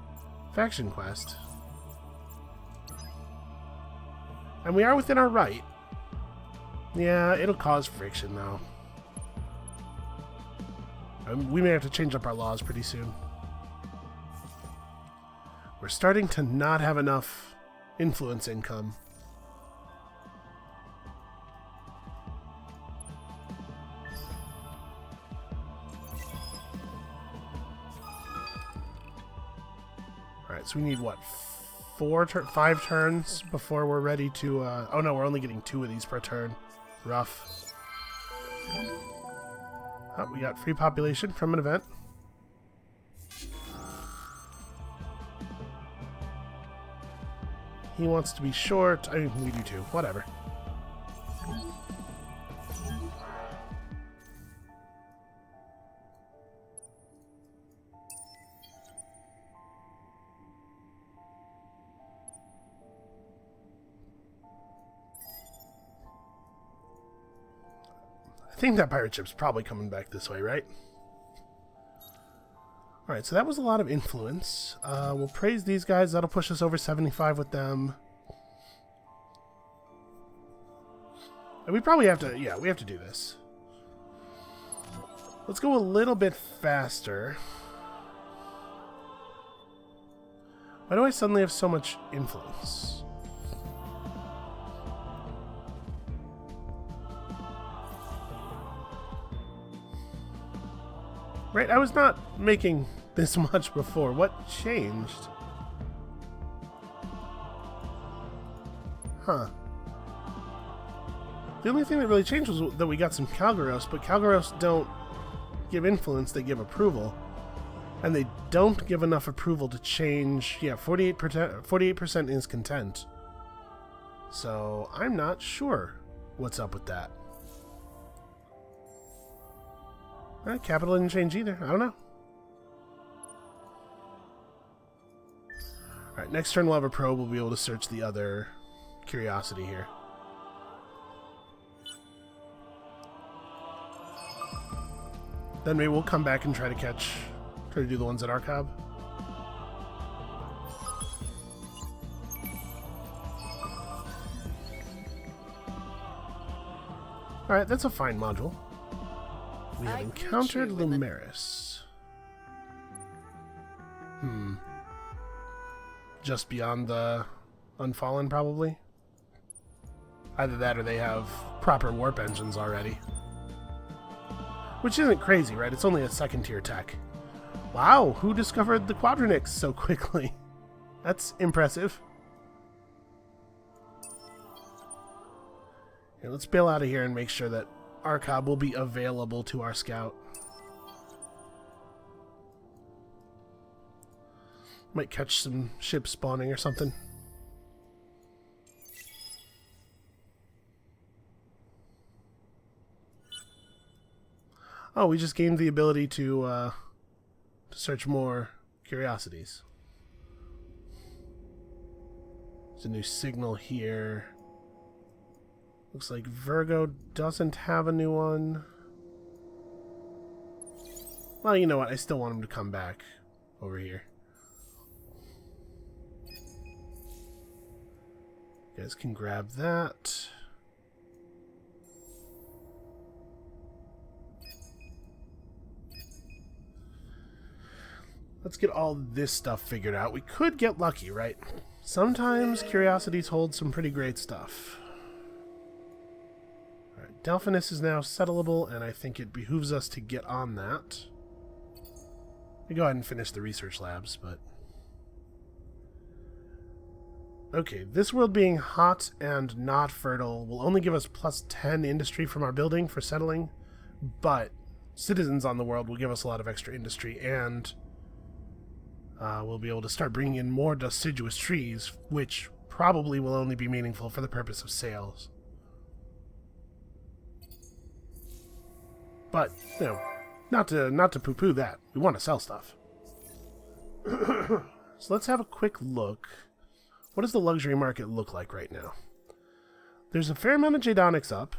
faction quest. And we are within our right. Yeah, it'll cause friction, though. We may have to change up our laws pretty soon. We're starting to not have enough influence income. Alright, so we need, what, 5 turns before we're ready to... oh no, we're only getting 2 of these per turn. Rough. Oh, we got free population from an event. He wants to be short. I mean, we do too. Whatever. I think that pirate ship's probably coming back this way, right? Alright, so that was a lot of influence. We'll praise these guys. That'll push us over 75 with them. And we probably have to... yeah, we have to do this. Let's go a little bit faster. Why do I suddenly have so much influence? Right, I was not making this much before. What changed? Huh. The only thing that really changed was that we got some Calgaros, but Calgaros don't give influence, they give approval. And they don't give enough approval to change... yeah, 48% is content. So, I'm not sure what's up with that. Capital didn't change either. I don't know. Alright, next turn we'll have a probe. We'll be able to search the other curiosity here. Then maybe we'll come back and try to do the ones at Archive. Alright, that's a fine module. We have encountered Lumeris. Just beyond the Unfallen, probably? Either that or they have proper warp engines already. Which isn't crazy, right? It's only a second-tier tech. Wow, who discovered the Quadronix so quickly? That's impressive. Okay, let's bail out of here and make sure that Arcob will be available to our scout. Might catch some ships spawning or something. Oh, we just gained the ability to search more curiosities. There's a new signal here. Looks like Virgo doesn't have a new one. Well, you know what? I still want him to come back over here. You guys can grab that. Let's get all this stuff figured out. We could get lucky, right? Sometimes curiosities hold some pretty great stuff. Alright, Delphinus is now settleable, and I think it behooves us to get on that. We go ahead and finish the research labs, but... okay, this world being hot and not fertile will only give us plus 10 industry from our building for settling, but citizens on the world will give us a lot of extra industry and we'll be able to start bringing in more deciduous trees, which probably will only be meaningful for the purpose of sales. But, you know, not to poo-poo that. We want to sell stuff. So let's have a quick look. What does the luxury market look like right now? There's a fair amount of Jadonics up.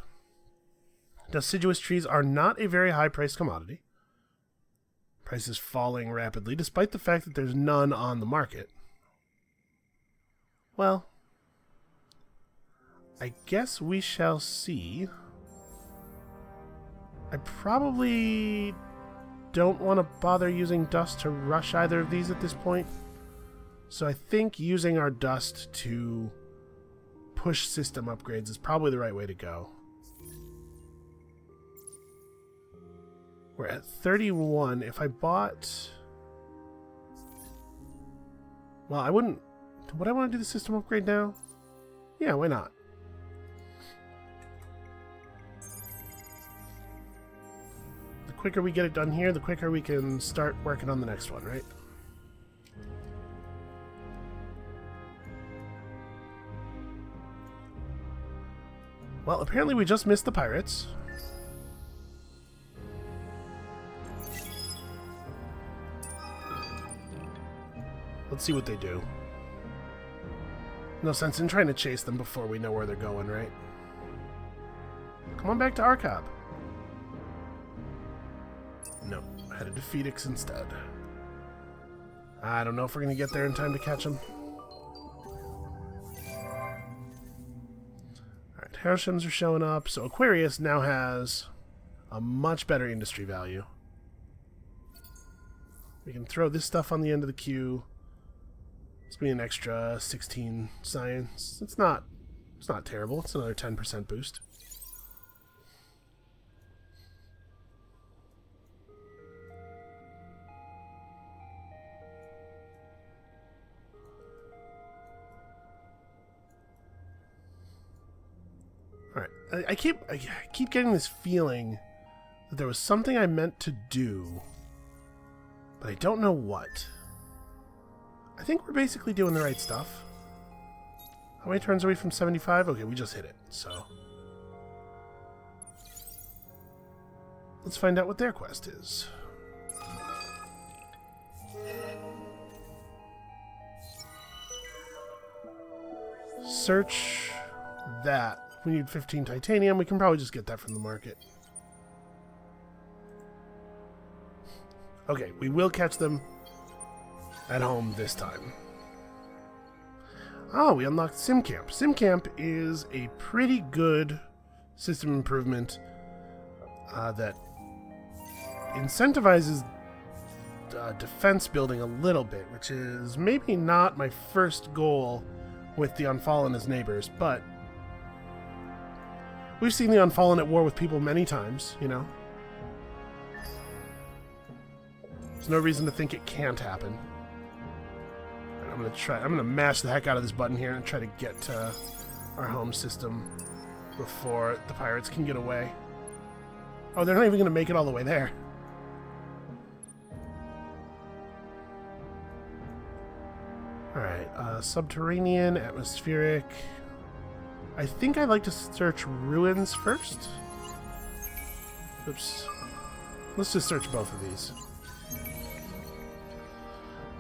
Deciduous trees are not a very high-priced commodity. Price is falling rapidly, despite the fact that there's none on the market. Well, I guess we shall see. I probably don't want to bother using dust to rush either of these at this point. So I think using our dust to push system upgrades is probably the right way to go. We're at 31. If I bought... Well, I wouldn't... Would I want to do the system upgrade now? Yeah, why not? The quicker we get it done here, the quicker we can start working on the next one, right? Well, apparently we just missed the pirates. Let's see what they do. No sense in trying to chase them before we know where they're going, right? Come on back to Arcab. No, headed to Phoenix instead. I don't know if we're going to get there in time to catch them. Alright, Harshems are showing up. So Aquarius now has a much better industry value. We can throw this stuff on the end of the queue. It's be an extra 16 science. It's not terrible. It's another 10% boost. All right. I keep getting this feeling that there was something I meant to do, but I don't know what. I think we're basically doing the right stuff. How many turns are we from 75? Okay, we just hit it, so... Let's find out what their quest is. Search that. We need 15 titanium. We can probably just get that from the market. Okay, we will catch them at home this time. Oh, we unlocked SimCamp. SimCamp is a pretty good system improvement that incentivizes defense building a little bit, which is maybe not my first goal with the Unfallen as neighbors, but we've seen the Unfallen at war with people many times, you know. There's no reason to think it can't happen. I'm gonna mash the heck out of this button here and try to get to our home system before the pirates can get away. Oh, they're not even gonna make it all the way there. Alright, subterranean, atmospheric. I think I'd like to search ruins first. Oops. Let's just search both of these.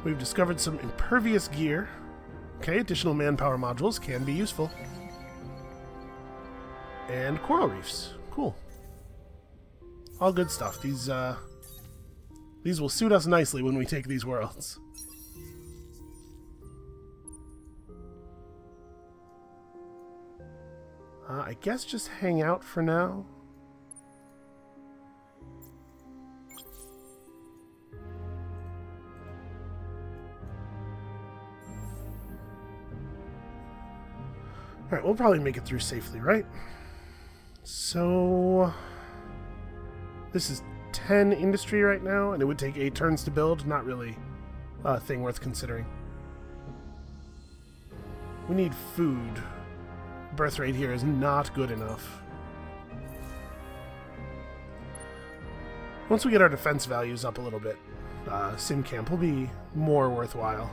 We've discovered some impervious gear. Okay, additional manpower modules can be useful. And coral reefs. Cool. All good stuff. These will suit us nicely when we take these worlds. I guess just hang out for now. Alright, we'll probably make it through safely, right? So... this is 10 industry right now, and it would take 8 turns to build. Not really a thing worth considering. We need food. Birth rate here is not good enough. Once we get our defense values up a little bit, sim camp will be more worthwhile.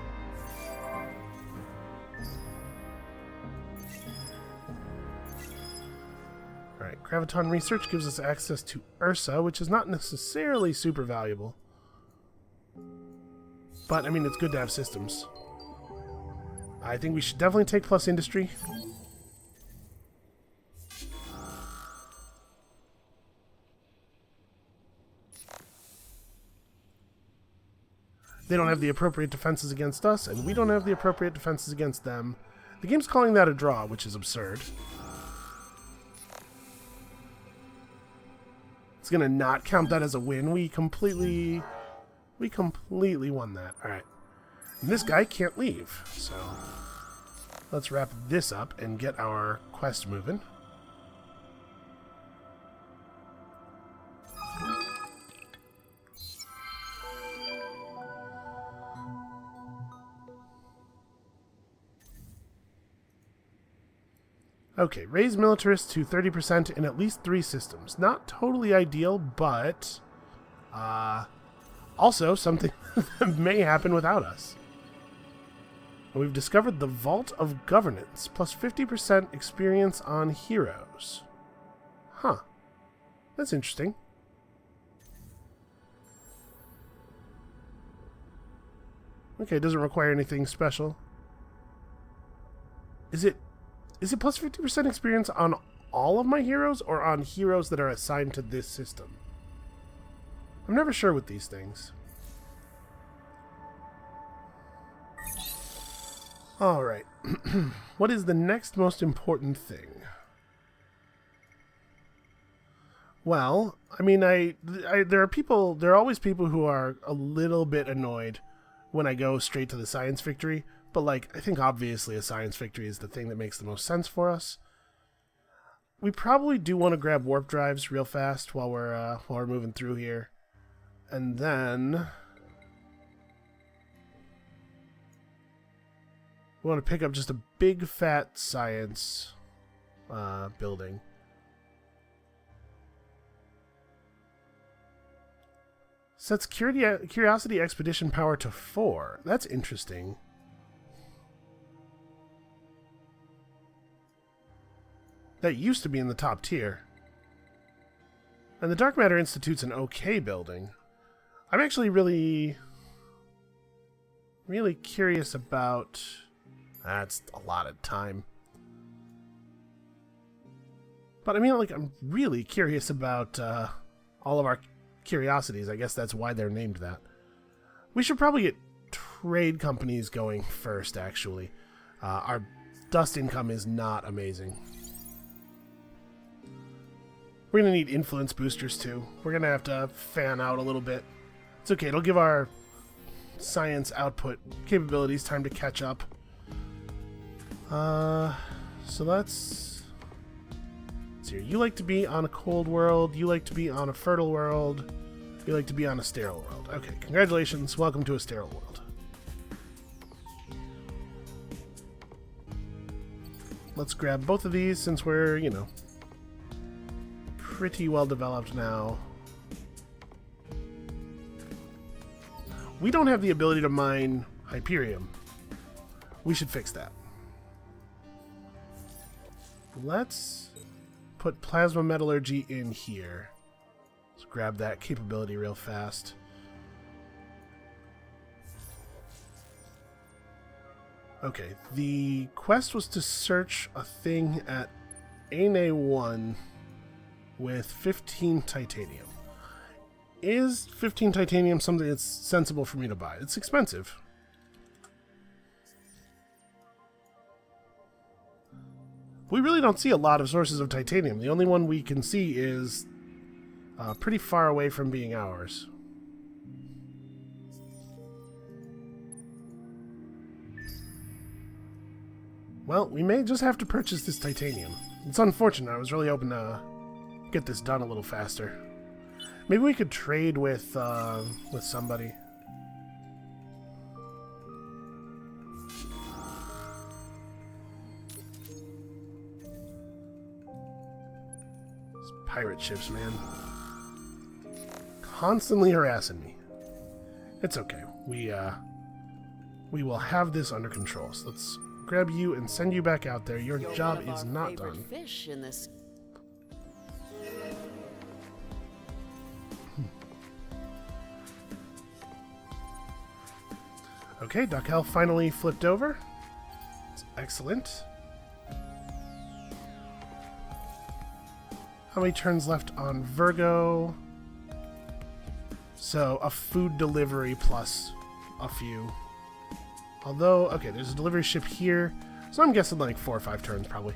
Alright, Graviton Research gives us access to Ursa, which is not necessarily super valuable. But, I mean, it's good to have systems. I think we should definitely take Plus Industry. They don't have the appropriate defenses against us, and we don't have the appropriate defenses against them. The game's calling that a draw, which is absurd. It's gonna not count that as a win. We completely won that. Alright. And this guy can't leave, so let's wrap this up and get our quest moving. Okay, raise militarists to 30% in at least 3 systems. Not totally ideal, but also something that may happen without us. We've discovered the Vault of Governance, plus 50% experience on heroes. Huh. That's interesting. Okay, it doesn't require anything special. Is it plus 50% experience on all of my heroes, or on heroes that are assigned to this system? I'm never sure with these things. Alright. What is the next most important thing? Well, I mean, there are always people who are a little bit annoyed when I go straight to the science victory. But, like, I think obviously a science victory is the thing that makes the most sense for us. We probably do want to grab warp drives real fast while we're moving through here. And then we want to pick up just a big fat science building. Sets Curiosity Expedition power to 4. That's interesting. That used to be in the top tier. And the Dark Matter Institute's an okay building. I'm actually really curious about... That's a lot of time. But I mean, like, I'm really curious about all of our curiosities. I guess that's why they're named that. We should probably get trade companies going first, actually. Our dust income is not amazing. We're going to need influence boosters, too. We're going to have to fan out a little bit. It's okay. It'll give our science output capabilities time to catch up. So let's see. You like to be on a cold world. You like to be on a fertile world. You like to be on a sterile world. Okay, congratulations. Welcome to a sterile world. Let's grab both of these since we're, you know, pretty well developed now. We don't have the ability to mine Hyperium. We should fix that. Let's put Plasma Metallurgy in here. Let's grab that capability real fast. Okay, the quest was to search a thing at ANA 1 with 15 titanium. Is 15 titanium something that's sensible for me to buy? It's expensive. We really don't see a lot of sources of titanium. The only one we can see is pretty far away from being ours. Well, we may just have to purchase this titanium. It's unfortunate. I was really hoping to get this done a little faster. Maybe we could trade with somebody. These pirate ships, man. Constantly harassing me. It's okay. We will have this under control. So let's grab you and send you back out there. Your job is not done.
Fish in this.
Okay, Duck Health finally flipped over. It's excellent. How many turns left on Virgo? So, a food delivery plus a few. Although, okay, there's a delivery ship here. So I'm guessing like 4 or 5 turns probably.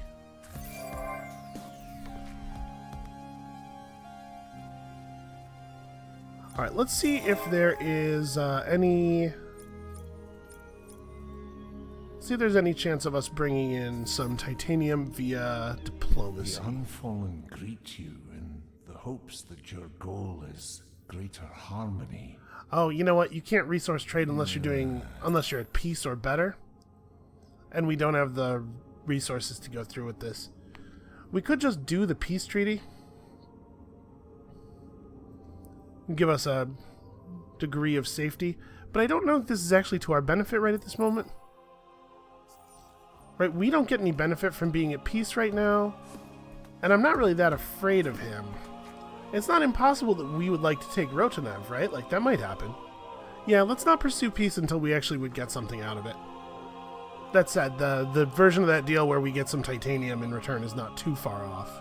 Alright, let's see if there is any... See if there's any chance of us bringing in some titanium via diplomacy.
The unfallen greet you in the hopes that your goal is greater harmony.
Oh, you know what? You can't resource trade unless you're at peace or better. And we don't have the resources to go through with this. We could just do the peace treaty. Give us a degree of safety. But I don't know if this is actually to our benefit right at this moment. Right, we don't get any benefit from being at peace right now. And I'm not really that afraid of him. It's not impossible that we would like to take Rotanev, right? Like, that might happen. Yeah, let's not pursue peace until we actually would get something out of it. That said, the version of that deal where we get some titanium in return is not too far off.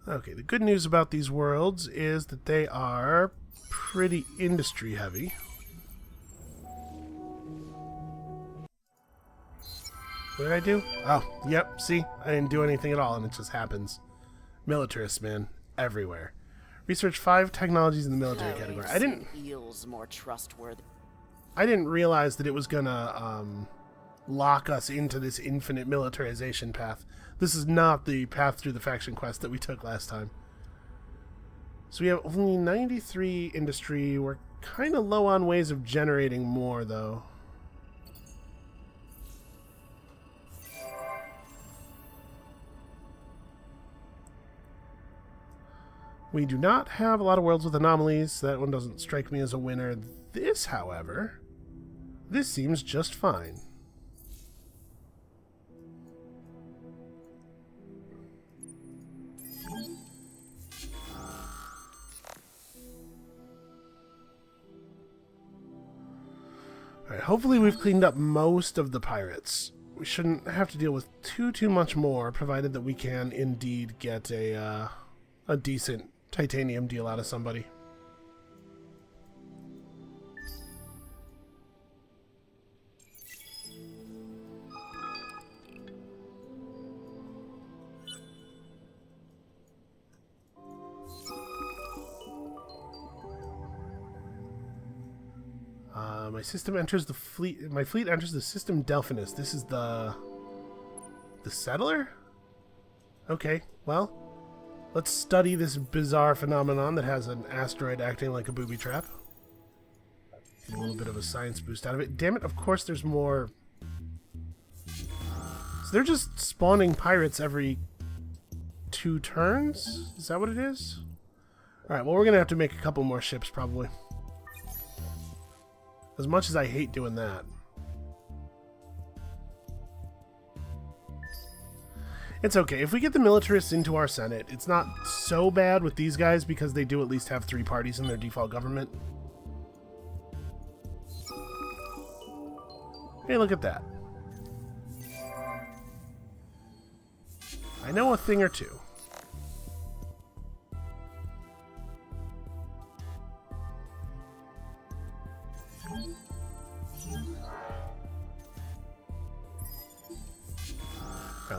Okay, the good news about these worlds is that they are pretty industry heavy. What did I do? Oh, yep, see? I didn't do anything at all, and it just happens. Militarists, man. Everywhere. Research 5 technologies in the military category.
Feels more trustworthy.
I didn't realize that it was gonna lock us into this infinite militarization path. This is not the path through the faction quest that we took last time. So we have only 93 industry. We're kind of low on ways of generating more, though. We do not have a lot of worlds with anomalies. So that one doesn't strike me as a winner. This, however, this seems just fine. Alright, hopefully we've cleaned up most of the pirates. We shouldn't have to deal with too much more, provided that we can indeed get a decent titanium deal out of somebody. My system enters the fleet. My fleet enters the system Delphinus. This is the settler? Okay, well, let's study this bizarre phenomenon that has an asteroid acting like a booby trap. Get a little bit of a science boost out of it. Damn it, of course there's more. So they're just spawning pirates every 2 turns? Is that what it is? Alright, well, we're going to have to make a couple more ships, probably. As much as I hate doing that. It's okay. If we get the militarists into our Senate, it's not so bad with these guys because they do at least have 3 parties in their default government. Hey, look at that. I know a thing or two.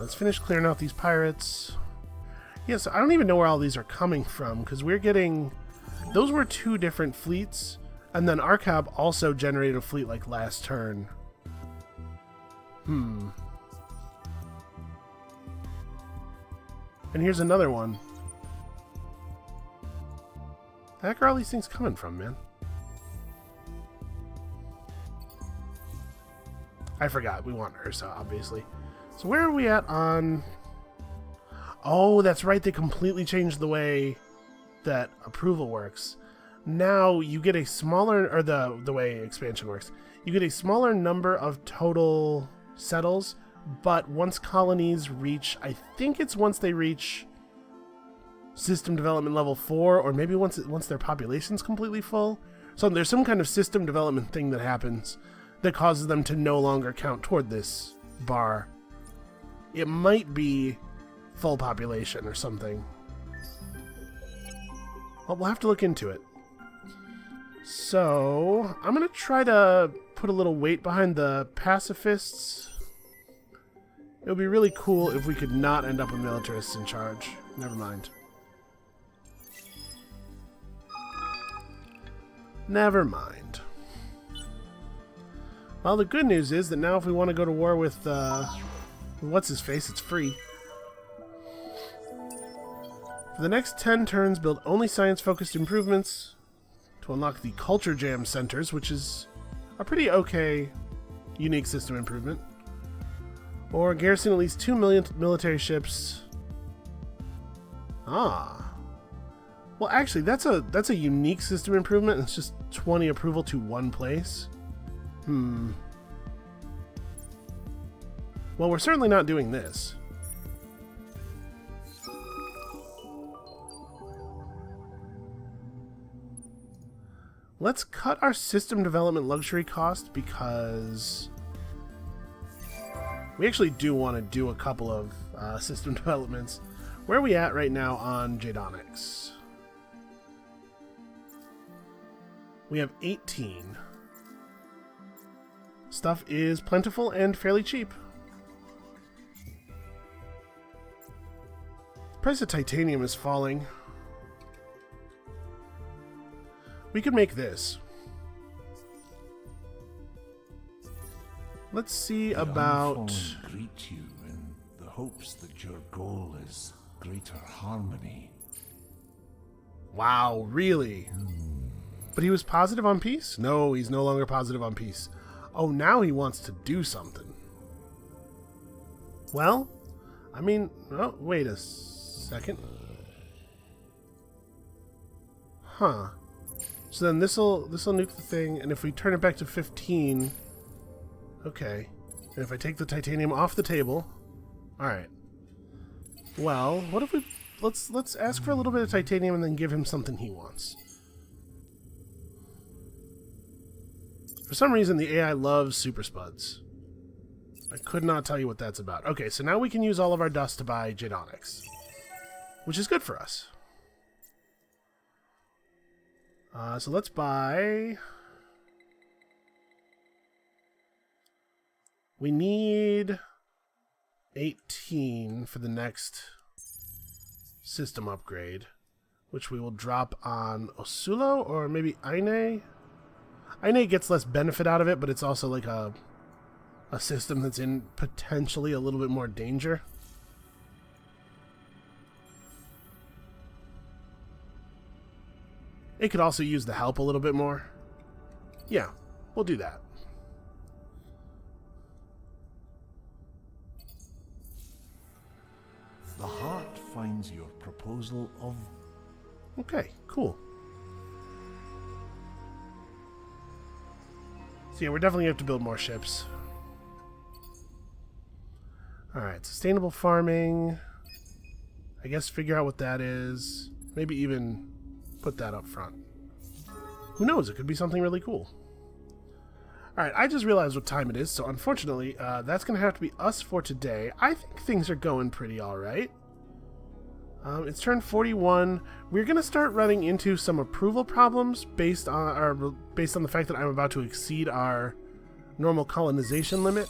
Let's finish clearing out these pirates. Yes, I don't even know where all these are coming from, because we're getting... Those were 2 different fleets, and then Arcab also generated a fleet like last turn. And here's another one. The heck are all these things coming from, man? I forgot. We want Ursa, obviously. So where are we at on... Oh, that's right. They completely changed the way that approval works. Now you get a smaller... Or the way expansion works. You get a smaller number of total settles, but once colonies reach... I think it's once they reach system development level 4, or maybe once their population's completely full. So there's some kind of system development thing that happens that causes them to no longer count toward this bar. It might be full population or something. Well, we'll have to look into it. So, I'm going to try to put a little weight behind the pacifists. It would be really cool if we could not end up with militarists in charge. Never mind. Never mind. Well, the good news is that now if we want to go to war with, what's-his-face, it's free. For the next 10 turns, build only science-focused improvements to unlock the Culture Jam Centers, which is a pretty okay, unique system improvement. Or garrison at least 2 million military ships. Ah. Well, actually, that's a unique system improvement. It's just 20 approval to one place. Well, we're certainly not doing this. Let's cut our system development luxury cost because we actually do want to do a couple of system developments. Where are we at right now on Jadonics? We have 18. Stuff is plentiful and fairly cheap. The price of titanium is falling. We could make this. Let's see about...
The unfallen greet you in the hopes that your goal is greater harmony.
Wow, really? But he was positive on peace? No, he's no longer positive on peace. Oh, now he wants to do something. Well, I mean... Oh, wait a second. Huh. So then this'll nuke the thing, and if we turn it back to 15... Okay. And if I take the titanium off the table... Alright. Well, what if we... Let's ask for a little bit of titanium and then give him something he wants. For some reason, the AI loves super spuds. I could not tell you what that's about. Okay, so now we can use all of our dust to buy Jadonics, which is good for us. So let's buy... We need 18 for the next system upgrade, which we will drop on Osulo or maybe Aine. Aine gets less benefit out of it, but it's also like a system that's in potentially a little bit more danger. It could also use the help a little bit more. Yeah, we'll do that.
The heart finds your proposal of...
Okay, cool. So yeah, we're definitely going to have to build more ships. Alright, sustainable farming. I guess figure out what that is. Maybe even put that up front. Who knows, it could be something really cool. Alright, I just realized what time it is, so unfortunately, that's going to have to be us for today. I think things are going pretty alright. It's turn 41. We're going to start running into some approval problems based on the fact that I'm about to exceed our normal colonization limit.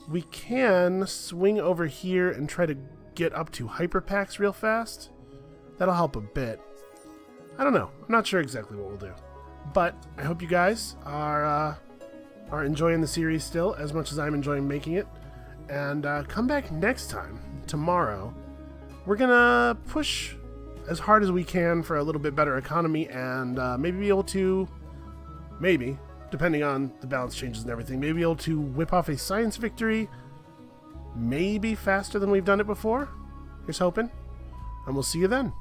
We can swing over here and try to get up to hyperpacks real fast. That'll help a bit. I don't know. I'm not sure exactly what we'll do. But I hope you guys are enjoying the series still as much as I'm enjoying making it. And come back next time, tomorrow. We're going to push as hard as we can for a little bit better economy and maybe be able to, depending on the balance changes and everything. Maybe able to whip off a science victory, maybe faster than we've done it before. Here's hoping. And we'll see you then.